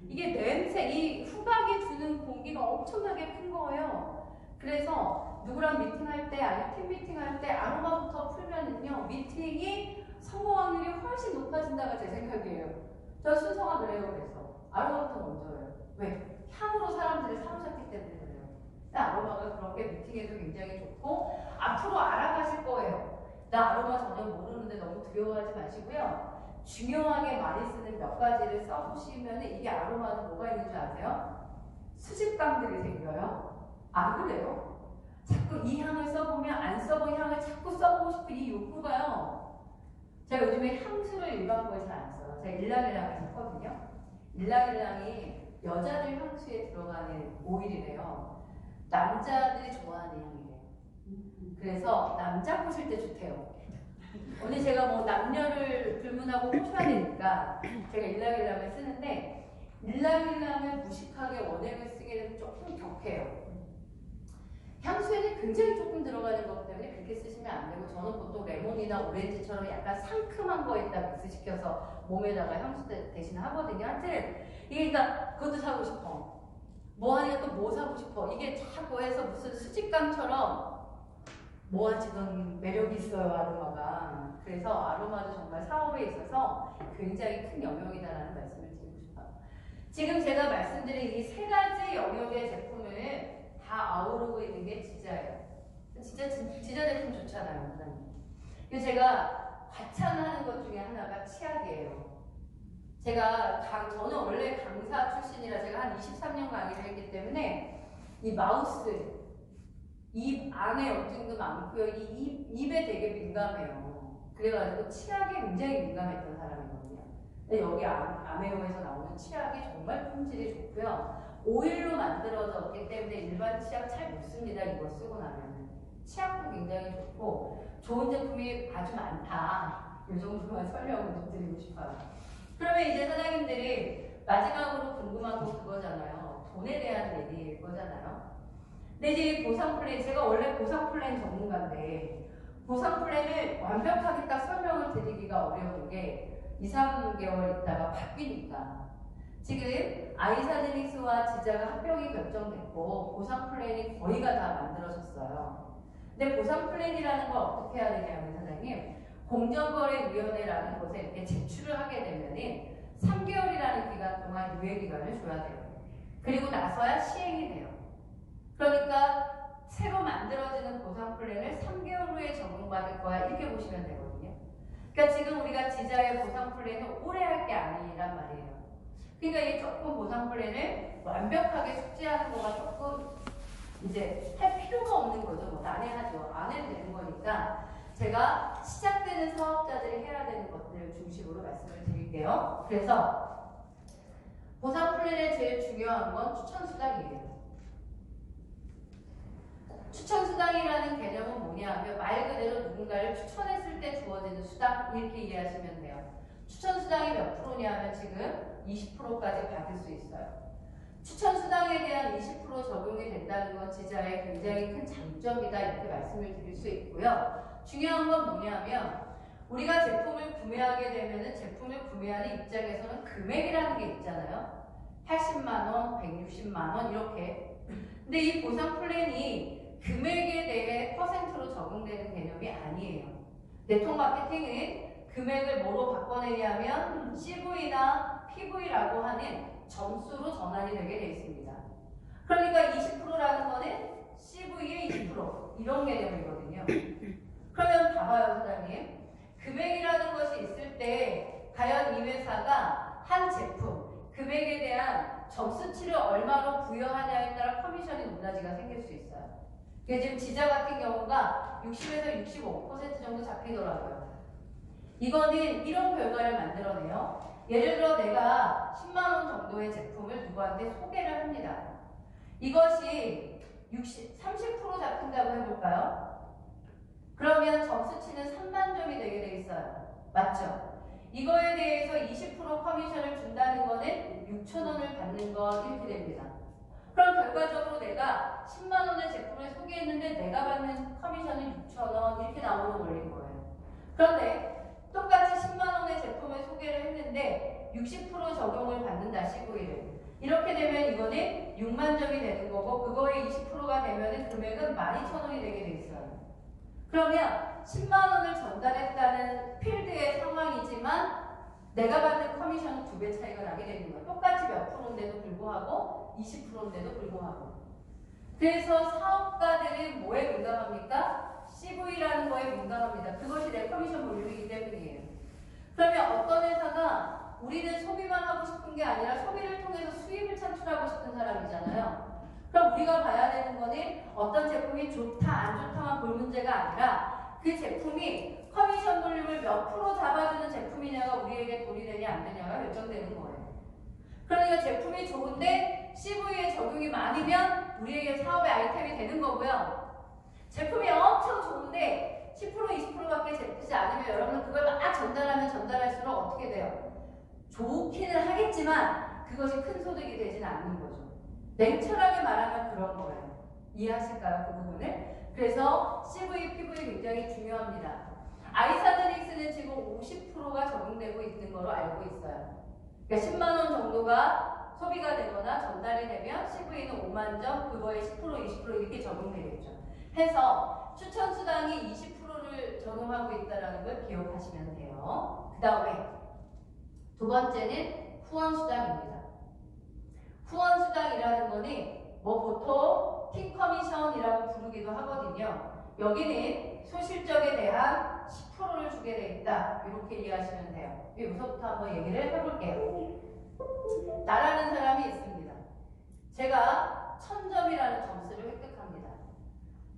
B: 이게 냄새, 이 후각이 주는 공기가 엄청나게 큰 거예요. 그래서 누구랑 미팅할 때 아니면 팀 미팅할 때 아로마부터 풀면은요. 미팅이 성공 확률이 훨씬 높아진다가 제 생각이에요. 저 순서가 그래요. 그래서 아로마부터 먼저예요. 왜? 향으로 사람들을 사로잡기 때문에 그래요. 근데 아로마가 그렇게 미팅에도 굉장히 좋고 앞으로 알아가실 거예요. 나 아로마 전혀 모르는데 너무 두려워하지 마시고요. 중요하게 많이 쓰는 몇 가지를 써보시면 이게 아로마는 뭐가 있는 줄 아세요? 수집감들이 생겨요. 안 그래요? 자꾸 이 향을 써보면 안 써본 향을 자꾸 써보고 싶은 이 욕구가요. 제가 요즘에 향수를 일반 거에 잘 안 써요. 제가 일랑일랑을 샀거든요. 일랑일랑이 여자들 향수에 들어가는 오일이래요. 남자들이 좋아하는 향이래요. 그래서 남자 꼬실 때 좋대요. 오늘 제가 뭐 남녀를 불문하고 꼬셔야 되니까 제가 일랑일랑을 쓰는데 일랑일랑을 무식하게 원액을 쓰게 되면 조금 격해요. 향수에는 굉장히 조금 들어가는 거기 때문에 그렇게 쓰시면 안 되고 저는 보통 레몬이나 오렌지처럼 약간 상큼한 거에다 믹스시켜서 몸에다가 향수 대신 하거든요. 하여튼 이게 그러니까 그것도 사고 싶어. 뭐 하니까 또 뭐 사고 싶어. 이게 자꾸 해서 무슨 수집감처럼 모아지던 매력이 있어요, 아로마가. 그래서 아로마도 정말 사업에 있어서 굉장히 큰 영역이다라는 말씀을 드리고 싶어요. 지금 제가 말씀드린 이 세 가지 영역의 제품을 다 아우르고 있는 게 지자예요. 지자 제품 좋잖아요, 사장님. 그래서 제가 과찬하는 것 중에 하나가 치약이에요. 저는 원래 강사 출신이라 제가 한 23년 강의를 했기 때문에 이 마우스, 입 안에 염증도 많고요. 이 입에 되게 민감해요. 그래가지고 치약에 굉장히 민감했던 사람이거든요. 근데 여기 아메오에서 나오는 치약이 정말 품질이 좋고요. 오일로 만들어졌기 때문에 일반 치약 잘 못 씁니다. 이거 쓰고 나면은. 치약도 굉장히 좋고 좋은 제품이 아주 많다. 이 정도만 설명을 좀 드리고 싶어요. 그러면 이제 사장님들이 마지막으로 궁금한 거 그거잖아요. 돈에 대한 얘기일 거잖아요. 근데 이제 보상 플랜, 제가 원래 보상 플랜 전문가인데 보상 플랜을 완벽하게 딱 설명을 드리기가 어려운 게 2, 3개월 있다가 바뀌니까 지금 아이사제닉스와 지자가 합병이 결정됐고 보상 플랜이 거의가 다 만들어졌어요. 근데 보상 플랜이라는 걸 어떻게 해야 되냐면 사장님 공정거래위원회라는 곳에 이렇게 제출을 하게 되면은 3개월이라는 기간 동안 유예기간을 줘야 돼요. 그리고 나서야 시행이 돼요. 그러니까 새로 만들어지는 보상 플랜을 3개월 후에 적용받을 거야 이렇게 보시면 되거든요. 그러니까 지금 우리가 지자의 보상 플랜은 오래 할 게 아니란 말이에요. 그러니까 이 조금 보상 플랜을 완벽하게 숙지하는 거가 조금 이제 할 필요가 없는 거죠. 뭐 난해하죠. 안 해도 되는 거니까 제가 시작되는 사업자들이 해야 되는 것들 중심으로 말씀을 드릴게요. 그래서 보상 플랜의 제일 중요한 건 추천 수당이에요. 추천 수당이라는 개념은 뭐냐면 말 그대로 누군가를 추천했을 때 주어지는 수당 이렇게 이해하시면 돼요. 추천 수당이 몇 프로냐면 지금 20%까지 받을 수 있어요. 추천 수당에 대한 20% 적용이 된다는 건 지자의 굉장히 큰 장점이다 이렇게 말씀을 드릴 수 있고요. 중요한 건 뭐냐면 우리가 제품을 구매하게 되면은 제품을 구매하는 입장에서는 금액이라는 게 있잖아요. 80만 원, 160만 원 이렇게. 근데 이 보상 플랜이 금액에 대해 퍼센트로 적용되는 개념이 아니에요. 네트워크 마케팅은 금액을 뭐로 바꿔내냐면 CV나 PV라고 하는 점수로 전환이 되게 되어 있습니다. 그러니까 20%라는 거는 CV의 20% 이런 개념이거든요. 그러면 봐봐요, 사장님. 금액이라는 것이 있을 때 과연 이 회사가 한 제품, 금액에 대한 점수치를 얼마로 부여하냐에 따라 커미션이 높낮이가 생길 수 있어요. 지금 지자 같은 경우가 60에서 65% 정도 잡히더라고요. 이거는 이런 결과를 만들어내요. 예를 들어 내가 10만 원 정도의 제품을 누구한테 소개를 합니다. 이것이 30% 잡힌다고 해볼까요? 그러면 점수치는 3만 점이 되게 돼 있어요. 맞죠? 이거에 대해서 20% 커미션을 준다는 거는 6천 원을 받는 거 이렇게 됩니다. 그럼 결과적으로 내가 10만 원의 제품을 소개했는데 내가 받는 커미션은 6천 원 이렇게 나오는 원리인 거예요. 그런데 똑같이 10만 원의 제품을 소개를 했는데 60% 적용을 받는다, CV를. 이렇게 되면 이거는 6만 점이 되는 거고 그거의 20%가 되면 금액은 12,000원이 되게 돼 있어요. 그러면 10만 원을 전달했다는 필드의 상황이지만 내가 받는 커미션은 2배 차이가 나게 되는 거예요. 똑같이 몇 프로인데도 불구하고 20%인데도 불구하고. 그래서 사업가들은 뭐에 민감합니까? CV라는 거에 민감합니다. 그것이 내 커미션 볼륨이기 때문이에요. 그러면 어떤 회사가 우리는 소비만 하고 싶은 게 아니라 소비를 통해서 수입을 창출하고 싶은 사람이잖아요. 그럼 우리가 봐야 되는 거는 어떤 제품이 좋다 안 좋다만 볼 문제가 아니라 그 제품이 커미션 볼륨을 몇 프로 잡아주는 제품이냐가 우리에게 돈이 되냐 안 되냐가 결정되는 거예요. 그러니까 제품이 좋은데 CV에 적용이 많으면 우리에게 사업의 아이템이 되는 거고요. 제품이 엄청 좋은데 10% 20%밖에 잡히지 않으면 여러분은 그걸 막 전달하면 전달할수록 어떻게 돼요? 좋기는 하겠지만 그것이 큰 소득이 되지는 않는 거죠. 냉철하게 말하면 그런 거예요. 이해하실까요? 그 부분을? 그래서 CV, PV 굉장히 중요합니다. 아이사드닉스는 지금 50%가 적용되고 있는 거로 알고 있어요. 그러니까 10만 원 정도가 소비가 되거나 전달이 되면 CV는 5만 점, 그거에 10%, 20% 이렇게 적용되겠죠. 해서 추천수당이 20%를 적용하고 있다는 걸 기억하시면 돼요. 그 다음에 두 번째는 후원수당입니다. 후원수당이라는 거는 뭐 보통 팀 커미션이라고 부르기도 하거든요. 여기는 소실적에 대한 10%를 주게 돼 있다. 이렇게 이해하시면 돼요. 여기서부터 한번 얘기를 해볼게요. 나라는 사람이 있습니다. 제가 1000점이라는 점수를 획득합니다.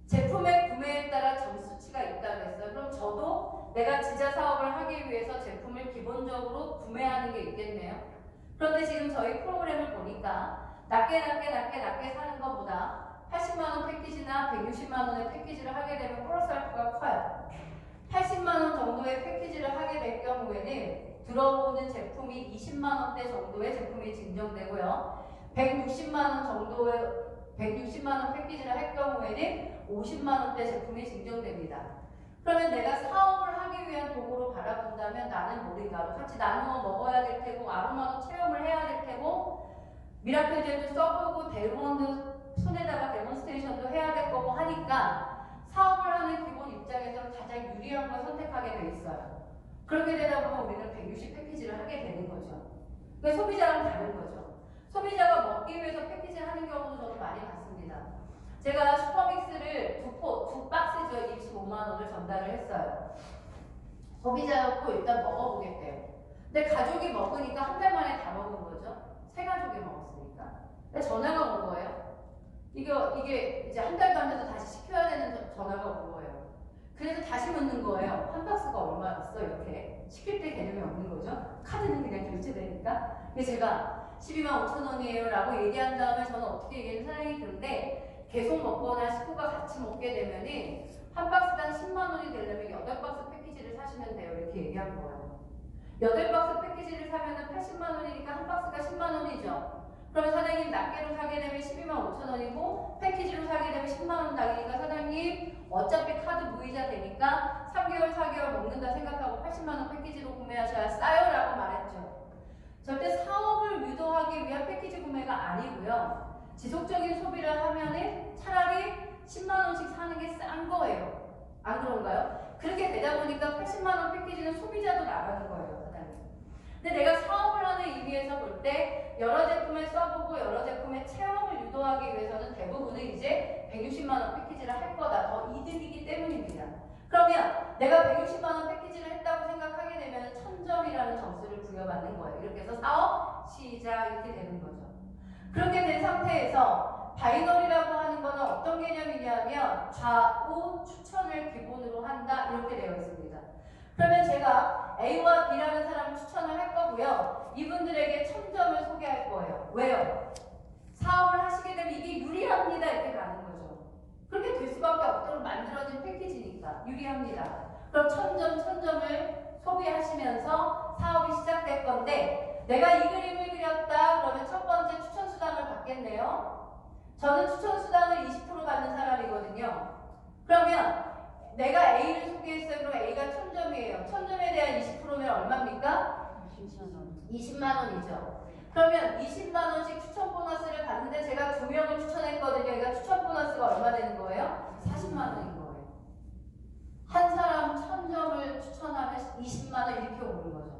B: 제품의 구매에 따라 점수치가 있다고 했어요. 그럼 저도 내가 지자 사업을 하기 위해서 제품을 기본적으로 구매하는 게 있겠네요. 그런데 지금 저희 프로그램을 보니까 낮게 사는 것보다 80만원 패키지나 160만원의 패키지를 하게 되면 플러스 알파가 커요. 80만원 정도의 패키지를 하게 될 경우에는 들어오는 제품이 20만원대 정도의 제품이 증정되고요. 160만원 패키지를 할 경우에는 50만원대 제품이 증정됩니다. 그러면 내가 사업을 하기 위한 도구로 바라본다면 나는 모링가도 같이 나누어 먹어야 될 테고 아로마도 체험을 해야 될 테고 미라클 젤도 써보고 데몬도 손에다가 데몬스트레이션도 해야 될 거고 하니까 사업을 하는 기본 입장에서 가장 유리한 걸 선택하게 돼 있어요. 그렇게 되다 보면 우리는 160 패키지를 하게 되는 거죠. 그러니까 소비자랑 다른 거죠. 소비자가 먹기 위해서 패키지를 하는 경우도 저도 많이 봤습니다. 제가 슈퍼믹스를 두 박스죠. 25만원을 전달을 했어요. 소비자였고 일단 먹어보겠대요. 근데 가족이 먹으니까 한 달 만에 다 먹은 거죠. 세 가족이 먹었으니까. 근데 전화가 온 거예요. 이게 이제 한 달도 안 돼도 다시 시켜야 되는 전화가 온 거예요. 그래서 다시 묻는 거예요. 한 박스가 얼마였어? 이렇게. 시킬 때 개념이 없는 거죠. 카드는 그냥 결제되니까. 근데 제가 12만 5천 원이에요 라고 얘기한 다음에 저는 어떻게 얘기했는 사람이 그런데 계속 먹거나 식구가 같이 먹게 되면은 한 박스당 10만 원이 되려면 8박스 패키지를 사시면 돼요. 이렇게 얘기한 거예요. 8박스 패키지를 사면은 80만 원이니까 한 박스가 10만 원이죠. 그러면 사장님 낱개로 사게 되면 12만 5천 원이고 패키지로 사게 되면 10만 원 나기니까 사장님 어차피 카드 무이자 되니까 3개월 4개월 먹는다 생각하고 80만 원 패키지로 구매하셔야 싸요 라고 말했죠. 절대 사업을 유도하기 위한 패키지 구매가 아니고요. 지속적인 소비를 하면은 차라리 10만 원씩 사는 게 싼 거예요. 안 그런가요? 그렇게 되다 보니까 80만 원 패키지는 소비자도 나가는 거예요, 사장님. 근데 내가 사업을 하는 의미에서 볼 때 여러 제품을 써보고 여러 제품의 체험을 유도하기 위해서는 대부분은 이제 160만 원 패키지를 할 거다. 더 이득이기 때문입니다. 그러면 내가 160만 원 패키지를 했다고 생각하게 되면 1000점이라는 점수를 부여받는 거예요. 이렇게 해서 사업 시작 이렇게 되는 거죠. 그렇게 된 상태에서 바이너리라고 하는 거는 어떤 개념이냐면 좌우 추천을 기본으로 한다 이렇게 되어 있습니다. 그러면 제가 A와 B라는 사람을 추천을 할 거고요. 이분들에게 1000점을 소개할 거예요. 왜요? 사업을 하시게 되면 이게 유리합니다 이렇게 가는 거죠. 그렇게 될 수밖에 없도록 만들어진 패키지니까 유리합니다. 그럼 1000점을 소비하시면서 사업이 시작될 건데 내가 이 그림을 그렸다 그러면 첫 번째 추천 수당을 받겠네요. 저는 추천 수당을 20% 받는 사람이거든요. 그러면 내가 A를 소개했어요. 그럼 A가 1000점이에요. 1000점에 대한 20%면 얼마입니까? 20만 원이죠. 그러면 20만 원씩 추천 보너스를 받는데 제가 2명을 추천했거든요. 그러니까 추천 보너스가 얼마 되는 거예요? 40만 원인 거예요. 한 사람 1000점을 추천하면 20만 원 이렇게 오는 거죠.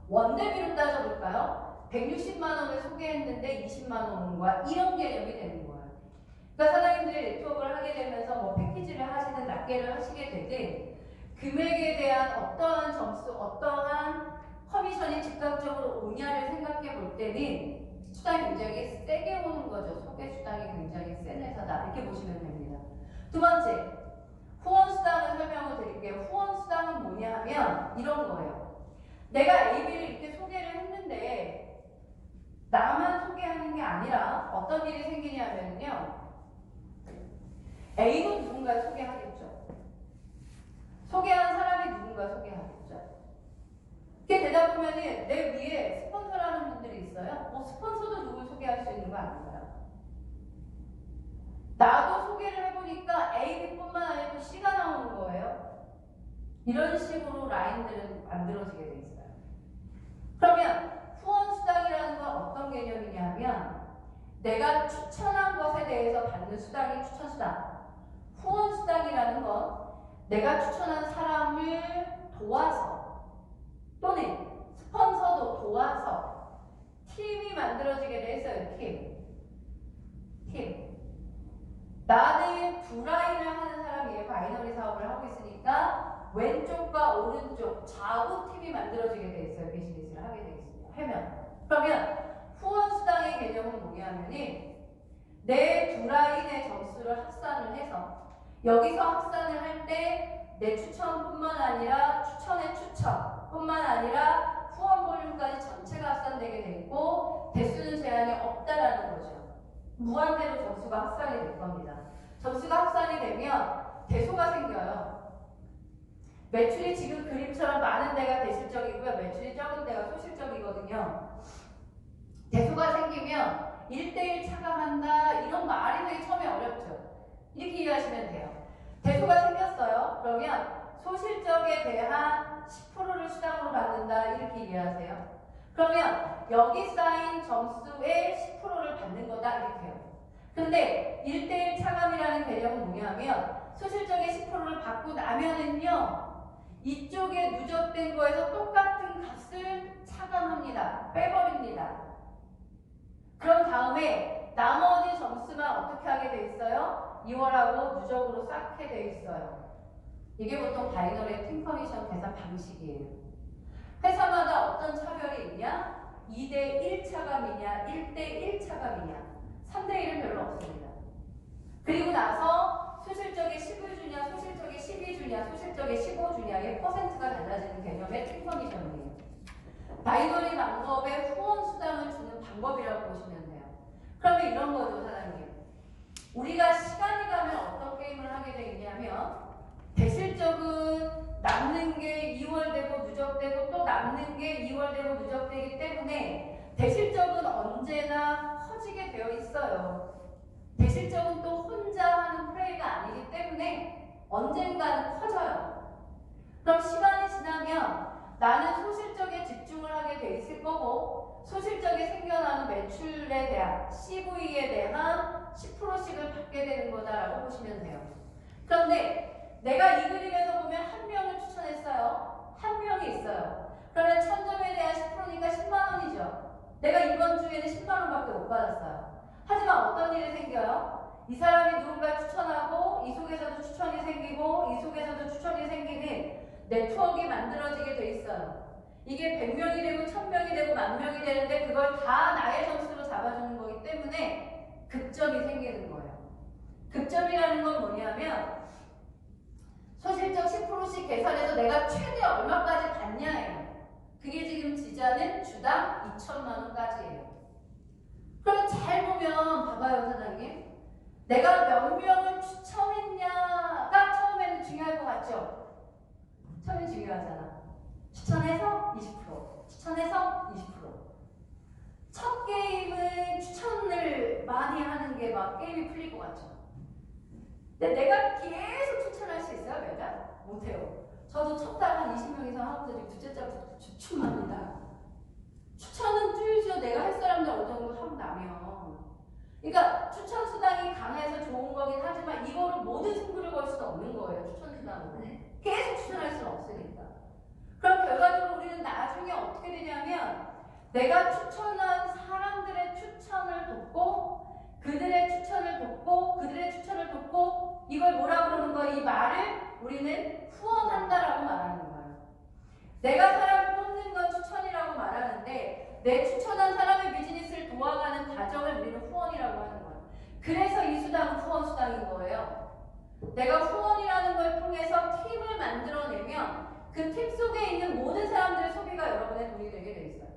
B: 원대비로 따져볼까요? 160만 원을 소개했는데 20만 원 오는 거야. 이런 개념이 되는 거예요. 그러니까 사장님들이 네트워크를 하게 되면서 뭐 패키지를 하시든 낱개를 하시게 되든 금액에 대한 어떠한 점수, 어떠한 커미션이 즉각적으로 오냐를 생각해 볼 때는 수당이 굉장히 세게 오는 거죠. 소개 수당이 굉장히 센 회사다. 이렇게 보시면 됩니다. 두 번째, 후원 수당을 설명을 드릴게요. 후원 수당은 뭐냐 하면 이런 거예요. 내가 AB를 이렇게 소개를 했는데 나만 소개하는 게 아니라 어떤 일이 생기냐면요. A도 누군가를 소개하겠죠. 소개한 사람이 누군가 소개하겠죠. 이렇게 되다 보면은 내 위에 스폰서라는 분들이 있어요. 스폰서도 누굴 소개할 수 있는 거 아닌가요? 나도 소개를 해보니까 A, B뿐만 아니라 C가 나오는 거예요. 이런 식으로 라인들은 만들어지게 돼 있어요. 그러면 후원 수당이라는 건 어떤 개념이냐면 내가 추천한 것에 대해서 받는 수당이 추천 수당. 후원 수당이라는 건 내가 추천한 사람을 도와서 또는 스폰서도 도와서 팀이 만들어지게 돼 있어요. 팀. 나는 두 라인을 하는 사람이에요. 바이너리 사업을 하고 있으니까 왼쪽과 오른쪽 좌우 팀이 만들어지게 돼 있어요. 비즈니스를 하게 돼 있습니다. 그러면 후원 수당의 개념은 뭐냐면은 내 두 라인의 점수를 합산을 해서 여기서 합산을 할 때 내 추천뿐만 아니라 추천의 추천뿐만 아니라 후원 볼륨까지 전체가 합산되게 돼 있고 대수는 제한이 없다라는 거죠. 무한대로 점수가 합산이 될 겁니다. 점수가 합산이 되면 대소가 생겨요. 매출이 지금 그림처럼 많은 데가 대실적이고요. 매출이 적은 데가 소실적이거든요. 대소가 생기면 1대1 차감한다 이런 말이 되게 처음에 어렵죠. 이렇게 이해하시면 돼요. 대소가 생겼어요. 그러면 소실적에 대한 10%를 수당으로 받는다 이렇게 이해하세요. 그러면 여기 쌓인 점수의 10%를 받는 거다 이렇게요. 근데 1대1 차감이라는 개념은 뭐냐면 소실적의 10%를 받고 나면은요 이쪽에 누적된 거에서 똑같은 값을 차감합니다. 빼버립니다. 그럼 다음에 나머지 점수만 어떻게 하게 돼 있어요? 이월하고 누적으로 쌓게 돼 있어요. 이게 보통 바이너리의 팀 커미션 계산 방식이에요. 회사마다 어떤 차별이 있냐? 2대1 차감이냐, 1대1 차감이냐, 3대1은 별로 없습니다. 그리고 나서 소실적에 10을 주냐, 소실적에 12 주냐, 소실적에 15 주냐의 퍼센트가 달라지는 개념의 팀 커미션이에요. 바이너리 방법에 후원 수당을 주는 방법이라고 보시면 돼요. 그러면 이런 거죠, 사장님. 우리가 시간이 가면 어떤 게임을 하게 되냐면 대실적은 남는 게 2월 되고 누적되고 또 남는 게 2월 되고 누적되기 때문에 대실적은 언제나 커지게 되어 있어요. 대실적은 또 혼자 하는 플레이가 아니기 때문에 언젠가는 커져요. 그럼 시간이 지나면 나는 소실적에 집중을 하게 돼 있을 거고 소실적에 생겨나는 매출에 대한 CV에 대한 10%씩을 받게 되는 거다라고 보시면 돼요. 그런데 내가 이 그림에서 보면 한 명을 추천했어요. 한 명이 있어요. 그러면 1000점에 대한 10%니까 10만 원이죠. 내가 이번 주에는 10만 원밖에 못 받았어요. 하지만 어떤 일이 생겨요? 이 사람이 누군가 추천하고 이 속에서도 추천이 생기고 이 속에서도 추천이 생기는 네트워크가 만들어지게 돼 있어요. 이게 100명이 되고 1000명이 되고 10,000명이 되는데 그걸 다 나의 점수로 잡아주는 거기 때문에 급점이 생기는 거예요. 급점이라는 건 뭐냐면 소실적 10%씩 계산해서 내가 최대 얼마까지 받냐예요. 그게 지금 지자는 주당 2천만 원까지예요. 그럼 잘 보면 봐봐요, 사장님. 내가 몇 명을 추천했냐가 처음에는 중요할 것 같죠? 처음에 중요하잖아. 추천해서 20%, 추천해서 20%. 첫 게임은 추천을 많이 하는 게 막 게임이 풀릴 것 같죠? 근데 내가 계속 추천할 수 있어요, 매달? 못해요. 저도 첫 달 한 20명 이상 하고서 둘째째부터 추천합니다. 추천은 줄죠. 내가 할 사람들 어느 정도 하고 나면. 그러니까 추천 수당이 강해서 좋은 거긴 하지만 이거로 모든 승부를 걸 수는 없는 거예요. 추천 수당으로. 계속 추천할 수는 없으니까. 그럼 결과적으로 우리는 나중에 어떻게 되냐면 내가 추천한 사람들의 추천을 돕고 그들의 추천을 돕고 그들의 추천을 돕고 이걸 뭐라고 그러는 거예요? 이 말을 우리는 후원한다라고 말하는 거예요. 내가 사람을 뽑는 건 추천이라고 말하는데 내 추천한 사람의 비즈니스를 도와가는 과정을 우리는 후원이라고 하는 거예요. 그래서 이 수당은 후원 수당인 거예요. 내가 후원이라는 걸 통해서 팀을 만들어내면 그 팀 속에 있는 모든 사람들의 소비가 여러분의 돈이 되게 돼 있어요.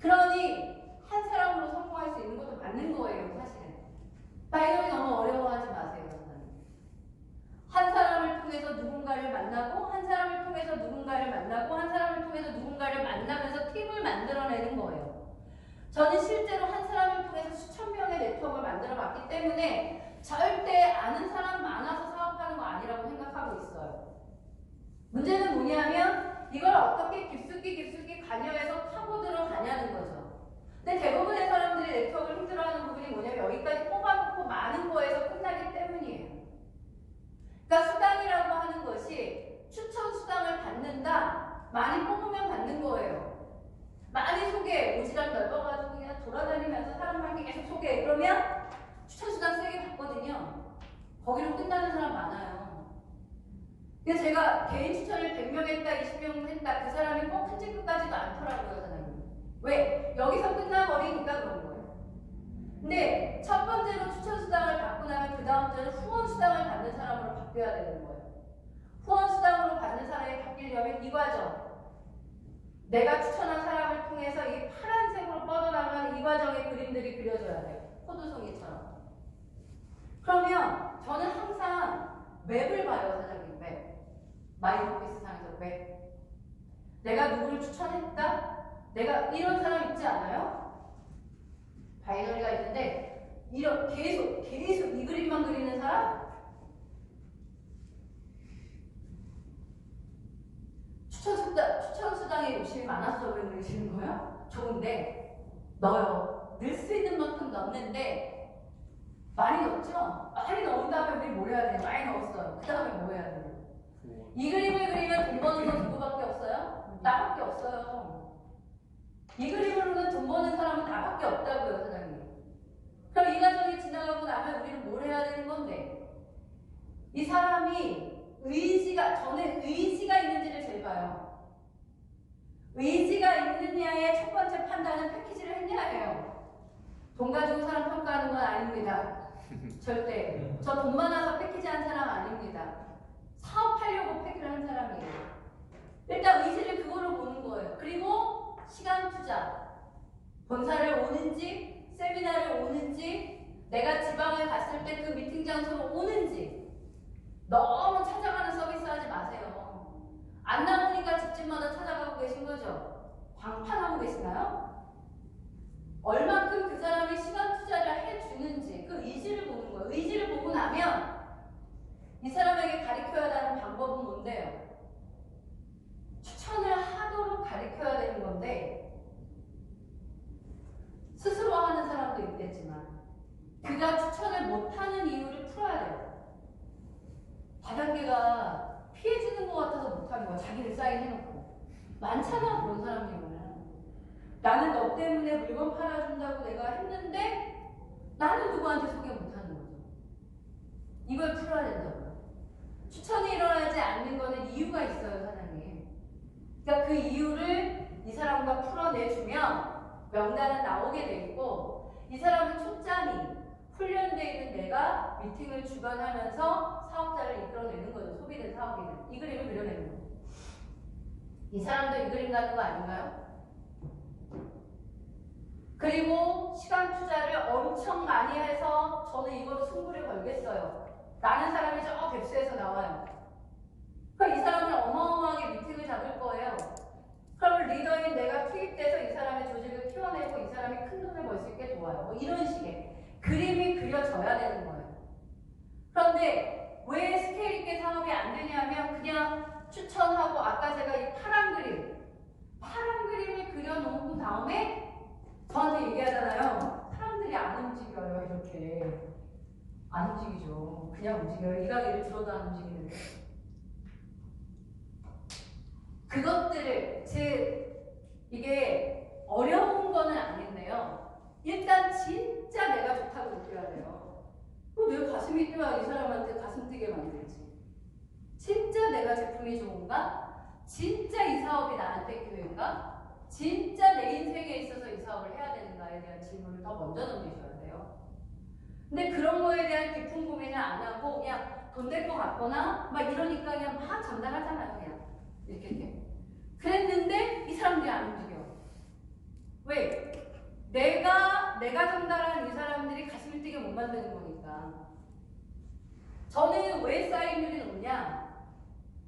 B: 그러니 한 사람으로 성공할 수 있는 것도 맞는 거예요, 사실은. 바이너리 너무 어려워하지 마세요. 한 사람을 통해서 누군가를 만나고 한 사람을 통해서 누군가를 만나고 한 사람을 통해서 누군가를 만나면서 팀을 만들어내는 거예요. 저는 실제로 한 사람을 통해서 수천 명의 네트워크를 만들어 봤기 때문에 절대 아는 사람 많아서 사업하는 거 아니라고 생각하고 있어요. 문제는 뭐냐면 이걸 어떻게 깊숙이 관여해서 파고 들어가냐는 거죠. 근데 대부분의 사람들이 네트워크를 힘들어하는 부분이 뭐냐면 여기까지 뽑아놓고 많은 거에서 끝나기 때문이에요. 그러니까 수당이라고 하는 것이 추천 수당을 받는다. 많이 뽑으면 받는 거예요. 많이 소개, 오지랖 넓어가지고 그냥 돌아다니면서 사람한테 계속 소개. 그러면 추천 수당 세게 받거든요. 거기로 끝나는 사람 많아요. 그래서 제가 개인 추천을 100명 했다, 20명 했다. 그 사람이 꼭 한 직급까지도 않더라고요, 사장님. 왜? 여기서 끝나버리니까 그런 거예요. 근데 첫 번째로 추천 수당을 받고 나면 그 다음 주에는 후원 수당을 받는 사람으로 바뀌어야 되는 거예요. 후원 수당으로 받는 사람이 바뀌려면 이 과정. 내가 추천한 사람을 통해서 이 파란색으로 뻗어나가는 이 과정의 그림들이 그려져야 돼요. 포도송이처럼. 그러면 저는 항상 맵을 봐요, 사장님. 맵. 마이오피스 상에서 맵. 내가 누구를 추천했다? 내가 이런 사람 있지 않아요? 바이너리가 있는데 이런 계속 이 그림만 그리는 사람? 추천 수당에 욕심이 많았어 왜 그러시는 거야? 좋은데 넣어요. 넣을 수 있는 만큼 넣는데 많이 넣었죠? 많이 넣은 다음에 우리 뭐 해야 돼요? 많이 넣었어요. 그 다음에 뭐 해야 돼요? 이 그림을 그리면 돈 버는 건 누구밖에 없어요? 나밖에 없어요. 이 그림으로는 돈 버는 사람은 나밖에 없다고요, 사장님. 그럼 이 과정이 지나가고 나면 우리는 뭘 해야 되는 건데? 이 사람이 저는 의지가 있는지를 제일 봐요. 의지가 있느냐의 첫 번째 판단은 패키지를 했냐예요. 돈 가지고 사람 평가하는 건 아닙니다. 절대. 저 돈 많아서 패키지 한 사람 아닙니다. 사업하려고 패키지를 한 사람이에요. 일단 의지를 그거로 보는 거예요. 그리고 시간 투자. 본사를 오는지, 세미나를 오는지, 내가 지방을 갔을 때 그 미팅 장소로 오는지. 너무 찾아가는 서비스 하지 마세요. 안 나오니까 집집마다 찾아가고 계신 거죠? 광판하고 계시나요? 얼만큼 그 사람이 시간 투자를 해주는지 그 의지를 보는 거예요. 의지를 보고 나면 이 사람에게 가르쳐야 하는 방법은 뭔데요? 추천을 자기를 사인해놓고. 많잖아, 그런 사람이 보면. 나는 너 때문에 물건 팔아준다고 내가 했는데 나는 누구한테 소개 못하는 거죠. 이걸 풀어야 된다고요. 추천이 일어나지 않는 거는 이유가 있어요, 사장님. 그러니까 그 이유를 이 사람과 풀어내주면 명단은 나오게 돼 있고, 이 사람은 초짜니 훈련되어 있는 내가 미팅을 주관하면서 사업자를 이끌어내는 거죠. 소비된 사업이는. 이 그림을 그려내는 거죠. 이 사람도 이 그림 가는 거 아닌가요? 그리고 시간 투자를 엄청 많이 해서 저는 이거로 승부를 걸겠어요. 라는 사람이 저 뱁스에서 나와요. 그럼 이 사람은 어마어마하게 미팅을 잡을 거예요. 그럼 리더인 내가 투입돼서 이 사람의 조직을 키워내고 이 사람이 큰 돈을 벌 수 있게 도와요. 뭐 이런 식의 그림이 그려져야 되는 거예요. 그런데 왜 스케일 있게 사업이 안 되냐면 그냥 추천하고 아까 제가 이 파란 그림을 그려놓은 다음에 저한테 얘기하잖아요. 사람들이 안 움직여요. 이렇게 안 움직이죠. 그냥 움직여요. 일하기를 들어도 안 움직이는데. 그것들을 이게 어려운 거는 아닌데요. 일단 진짜 내가 좋다고 느껴야 돼요. 내 가슴이 뛰어야 이 사람한테 가슴 뛰게 만들지. 진짜 내가 제품이 좋은가? 진짜 이 사업이 나한테 기회인가? 진짜 내 인생에 있어서 이 사업을 해야 되는가에 대한 질문을 더 먼저 던지셔야 돼요. 근데 그런 거에 대한 깊은 고민을 안 하고 그냥 돈 될 것 같거나 막 이러니까 그냥 막 전달하잖아요. 그냥 이렇게. 그랬는데 이 사람들이 안 움직여. 왜? 내가 전달한 이 사람들이 가슴을 뛰게 못 만드는 거니까. 저는 왜 사인율이 높냐?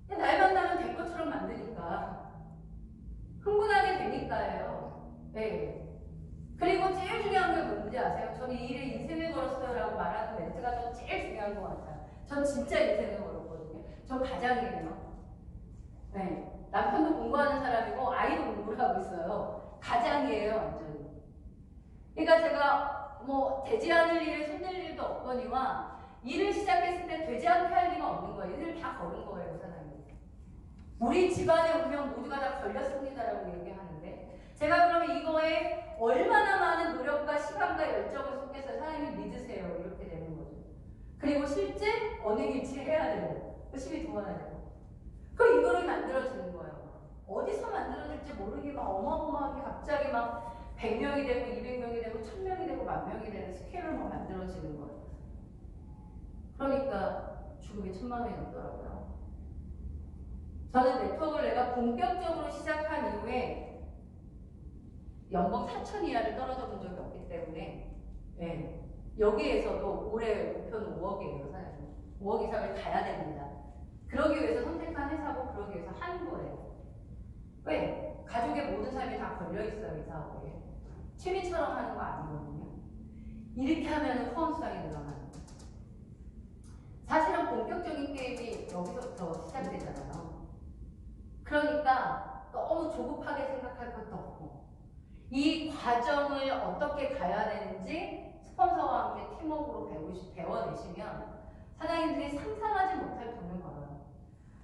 B: 날 만나면 될 것처럼 만드니까. 흥분하게 되니까예요. 네. 그리고 제일 중요한 게 뭔지 아세요? 저는 이 일에 인생을 걸었어요 라고 말하는 멘트가 전 제일 중요한 것 같아요. 전 진짜 인생을 걸었거든요. 전 가장이에요. 네. 남편도 공부하는 사람이고 아이도 공부를 하고 있어요. 가장이에요, 완전히. 그러니까 제가 뭐 되지 않을 일에 손댈 일도 없거니와 일을 시작했을 때 되지 않게 할 리가 없는 거예요. 일을 다 걸은 거예요, 사장님. 우리 집안의 운명 모두가 다 걸렸습니다라고 얘기하는데 제가 그러면 이거에 얼마나 많은 노력과 시간과 열정을 쏟겠어요. 사장님 믿으세요. 이렇게 되는 거죠. 그리고 실제 언행일치 해야 되고 열심히 도와야 되고 그럼 이거를 만들어지는 거예요. 어디서 만들어질지 모르게 막 어마어마하게 갑자기 막 100명이 되고 200명이 되고 1000명이 되고 10,000명이 되는 스케일로 막 만들어지는 거예요. 그러니까 죽음이 10,000,000원이 넘더라고요. 저는 네트워크를 내가 본격적으로 시작한 이후에 연봉 4,000 이하를 떨어져 본 적이 없기 때문에 네. 여기에서도 올해 목표는 5억이에요. 사장님. 5억 이상을 가야 됩니다. 그러기 위해서 선택한 회사고 그러기 위해서 하는 거예요. 왜? 가족의 모든 삶이 다 걸려있어요. 이 사업에. 취미처럼 하는 거 아니거든요. 이렇게 하면 후원수당이 늘어나는 거예요. 사실은 본격적인 게임이 여기서부터 시작되잖아요. 그러니까 너무 조급하게 생각할 것도 없고 이 과정을 어떻게 가야 되는지 스폰서와 함께 팀워크로 배워내시면 사장님들이 상상하지 못할 돈을 벌어요.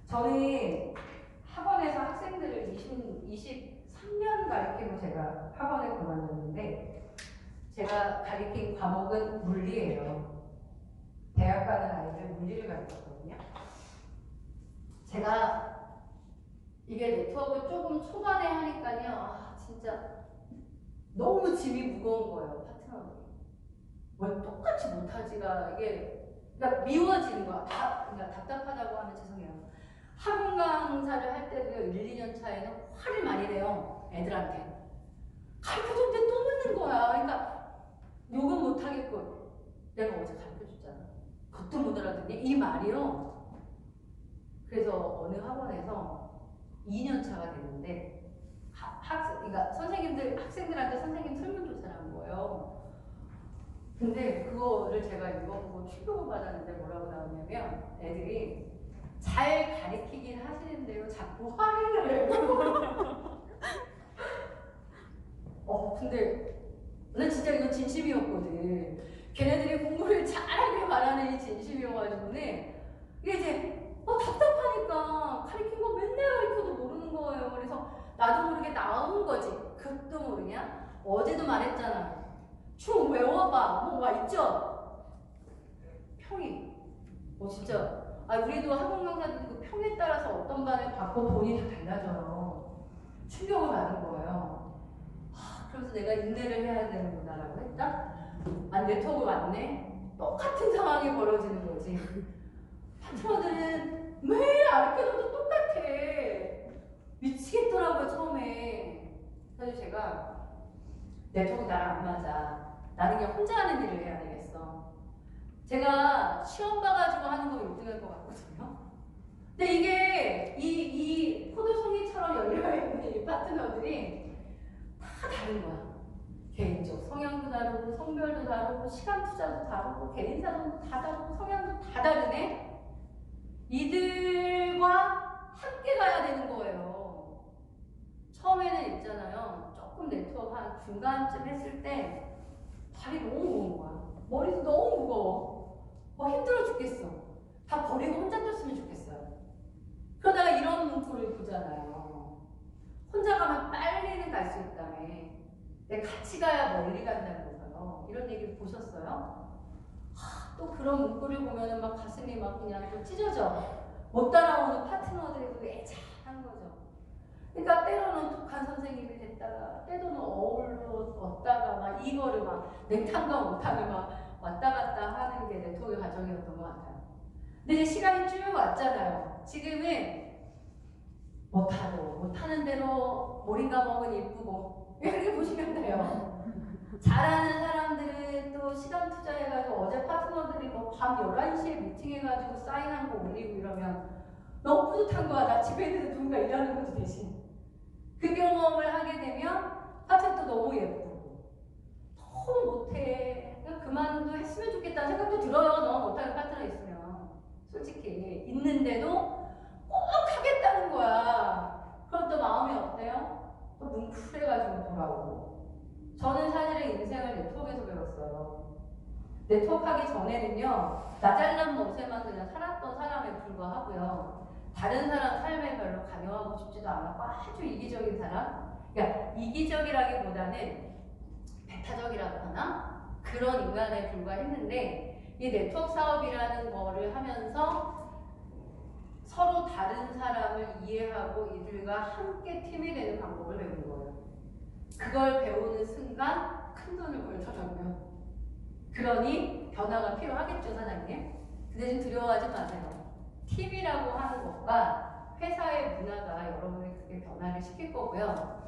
B: 저는 학원에서 학생들을 23년 가르치고 제가 학원을 그만뒀는데 제가 가르친 과목은 물리예요. 대학 가는 아이들 물리를 가르쳤거든요. 제가 이게 네트워크 조금 초반에 하니까요. 진짜 너무 짐이 무거운 거예요. 파트너들이. 뭘 똑같이 못하지가 이게 그러니까 미워지는 거야. 그러니까 답답하다고 하면 죄송해요. 학원 강사를 할 때도요. 1, 2년 차에는 화를 많이 내요. 애들한테. 가르쳐줬는데 또 묻는 거야. 그러니까 욕은 못하겠고 내가 어제 가르쳐줬잖아. 그것도 못 알아듣니? 이 말이요. 그래서 어느 학원에서 2년 차가 됐는데 그러니까 학생들한테 선생님 설문조사를 한 거예요. 근데 그거를 제가 읽어보고 충격을 받았는데 뭐라고 나오냐면 애들이 잘 가르치긴 하시는데요. 자꾸 화를 내요. 근데 난 진짜 이거 진심이었거든. 걔네들이 공부를 잘하길 바라는 이 진심이어가지고는 이게 이제 답답하니까
C: 보니까 가르친 거 맨날 가르쳐도 모르는 거예요. 그래서 나도 모르게 나온 거지. 그것도 모르냐? 어제도 말했잖아. 춤 외워봐. 뭐가 있죠? 평이. 진짜. 우리도 학원 강사들도 그 평에 따라서 어떤 반을 받고 돈이 다 달라져요. 충격을 받은 거예요. 그래서 내가 인내를 해야 되는구나라고 했다. 네트워크 왔네. 똑같은 상황이 벌어지는 거지. 파트너들은 매일 가르쳐도 똑같아. 미치겠더라고요, 처음에. 그래서 제가 네트워크 나랑 안 맞아. 나는 그냥 혼자 하는 일을 해야 되겠어. 제가 시험 봐가지고 하는 거 1등할 것 같거든요. 근데 이게 이 포도송이처럼 열려있는 이 파트너들이 다 다른 거야. 개인적 성향도 다르고 성별도 다르고 시간 투자도 다르고 개인사도 다 다르고 성향도 다 다르네. 이들과 함께 가야 되는 거예요. 처음에는 있잖아요. 조금 네트워크 한 중간쯤 했을 때 발이 너무 무거운 거야. 머리도 너무 무거워. 힘들어 죽겠어. 다 버리고 혼자 떴으면 좋겠어요. 그러다가 이런 문구를 보잖아요. 혼자 가면 빨리는 갈 수 있다며. 근데 같이 가야 멀리 간다면서요. 이런 얘기를 보셨어요? 또 그런 문구를 보면은 막 가슴이 막 그냥 또 찢어져. 못 따라오는 파트너들이 그 애착한 거죠. 그러니까 때로는 독한 선생님이 됐다가 때로는 어울렀다가 막 이거를 막 냉탕과 온탕을 막 왔다 갔다 하는 게 네트워크 과정이었던 것 같아요. 근데 이제 시간이 쭉 왔잖아요. 지금은 못하는 대로 모링가 먹은 이쁘고 이렇게 보시면 돼요. 잘하는 사람들은 또 시간 투자해가지고 어제 파트너들이 밤 11시에 미팅해가지고 사인한 거 올리고 이러면 너무 뿌듯한 거야. 나 집에 있는 누군가 일하는 거지 대신. 그 경험을 하게 되면 파트너도 너무 예쁘고 너무 못해. 그만도 했으면 좋겠다는 생각도 들어요. 너무 못하는 파트너 있으면. 솔직히 있는데도 꼭 하겠다는 거야. 그럼 또 마음이 어때요? 또 뭉클해가지고 돌아오고. 저는 사실은 인생을 네트워크에서 배웠어요. 네트워크 하기 전에는요, 나 잘난 모습만 그냥 살았던 사람에 불과하고요. 다른 사람 삶에 별로 관여하고 싶지도 않았고 아주 이기적인 사람? 그러니까 이기적이라기보다는 배타적이라거나 그런 인간에 불과했는데 이 네트워크 사업이라는 거를 하면서 서로 다른 사람을 이해하고 이들과 함께 팀이 되는 방법을 배운 거예요. 그걸 배우는 순간 큰 돈을 벌더라고요. 그러니 변화가 필요하겠죠, 사장님? 그 대신 두려워하지 마세요. 팀이라고 하는 것과 회사의 문화가 여러분을 크게 변화를 시킬 거고요.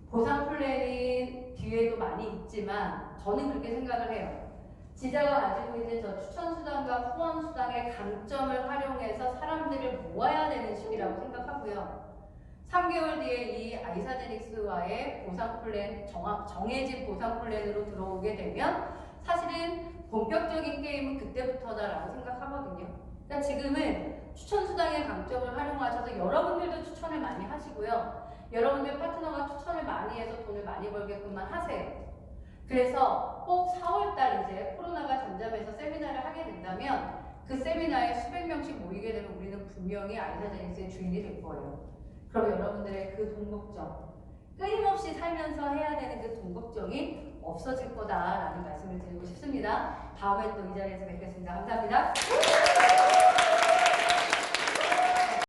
C: 보상 플랜이 뒤에도 많이 있지만 저는 그렇게 생각을 해요. 지자가 가지고 있는 저 추천수당과 후원수당의 강점을 활용해서 사람들을 모아야 되는 시기라고 생각하고요. 3개월 뒤에 이 아이사제닉스와의 보상 플랜, 정해진 보상 플랜으로 들어오게 되면 사실은 본격적인 게임은 그때부터다라고 생각하거든요. 그러니까 지금은 추천수당의 강점을 활용하셔서 여러분들도 추천을 많이 하시고요. 여러분들 파트너가 추천을 많이 해서 돈을 많이 벌게끔만 하세요. 그래서 꼭 4월달 이제 코로나가 잠잠해서 세미나를 하게 된다면 그 세미나에 수백 명씩 모이게 되면 우리는 분명히 아이사제닉스의 주인이 될 거예요. 그럼 여러분들의 그 돈 걱정, 끊임없이 살면서 해야 되는 그 돈 걱정이 없어질 거다라는 말씀을 드리고 싶습니다. 다음에 또 이 자리에서 뵙겠습니다. 감사합니다.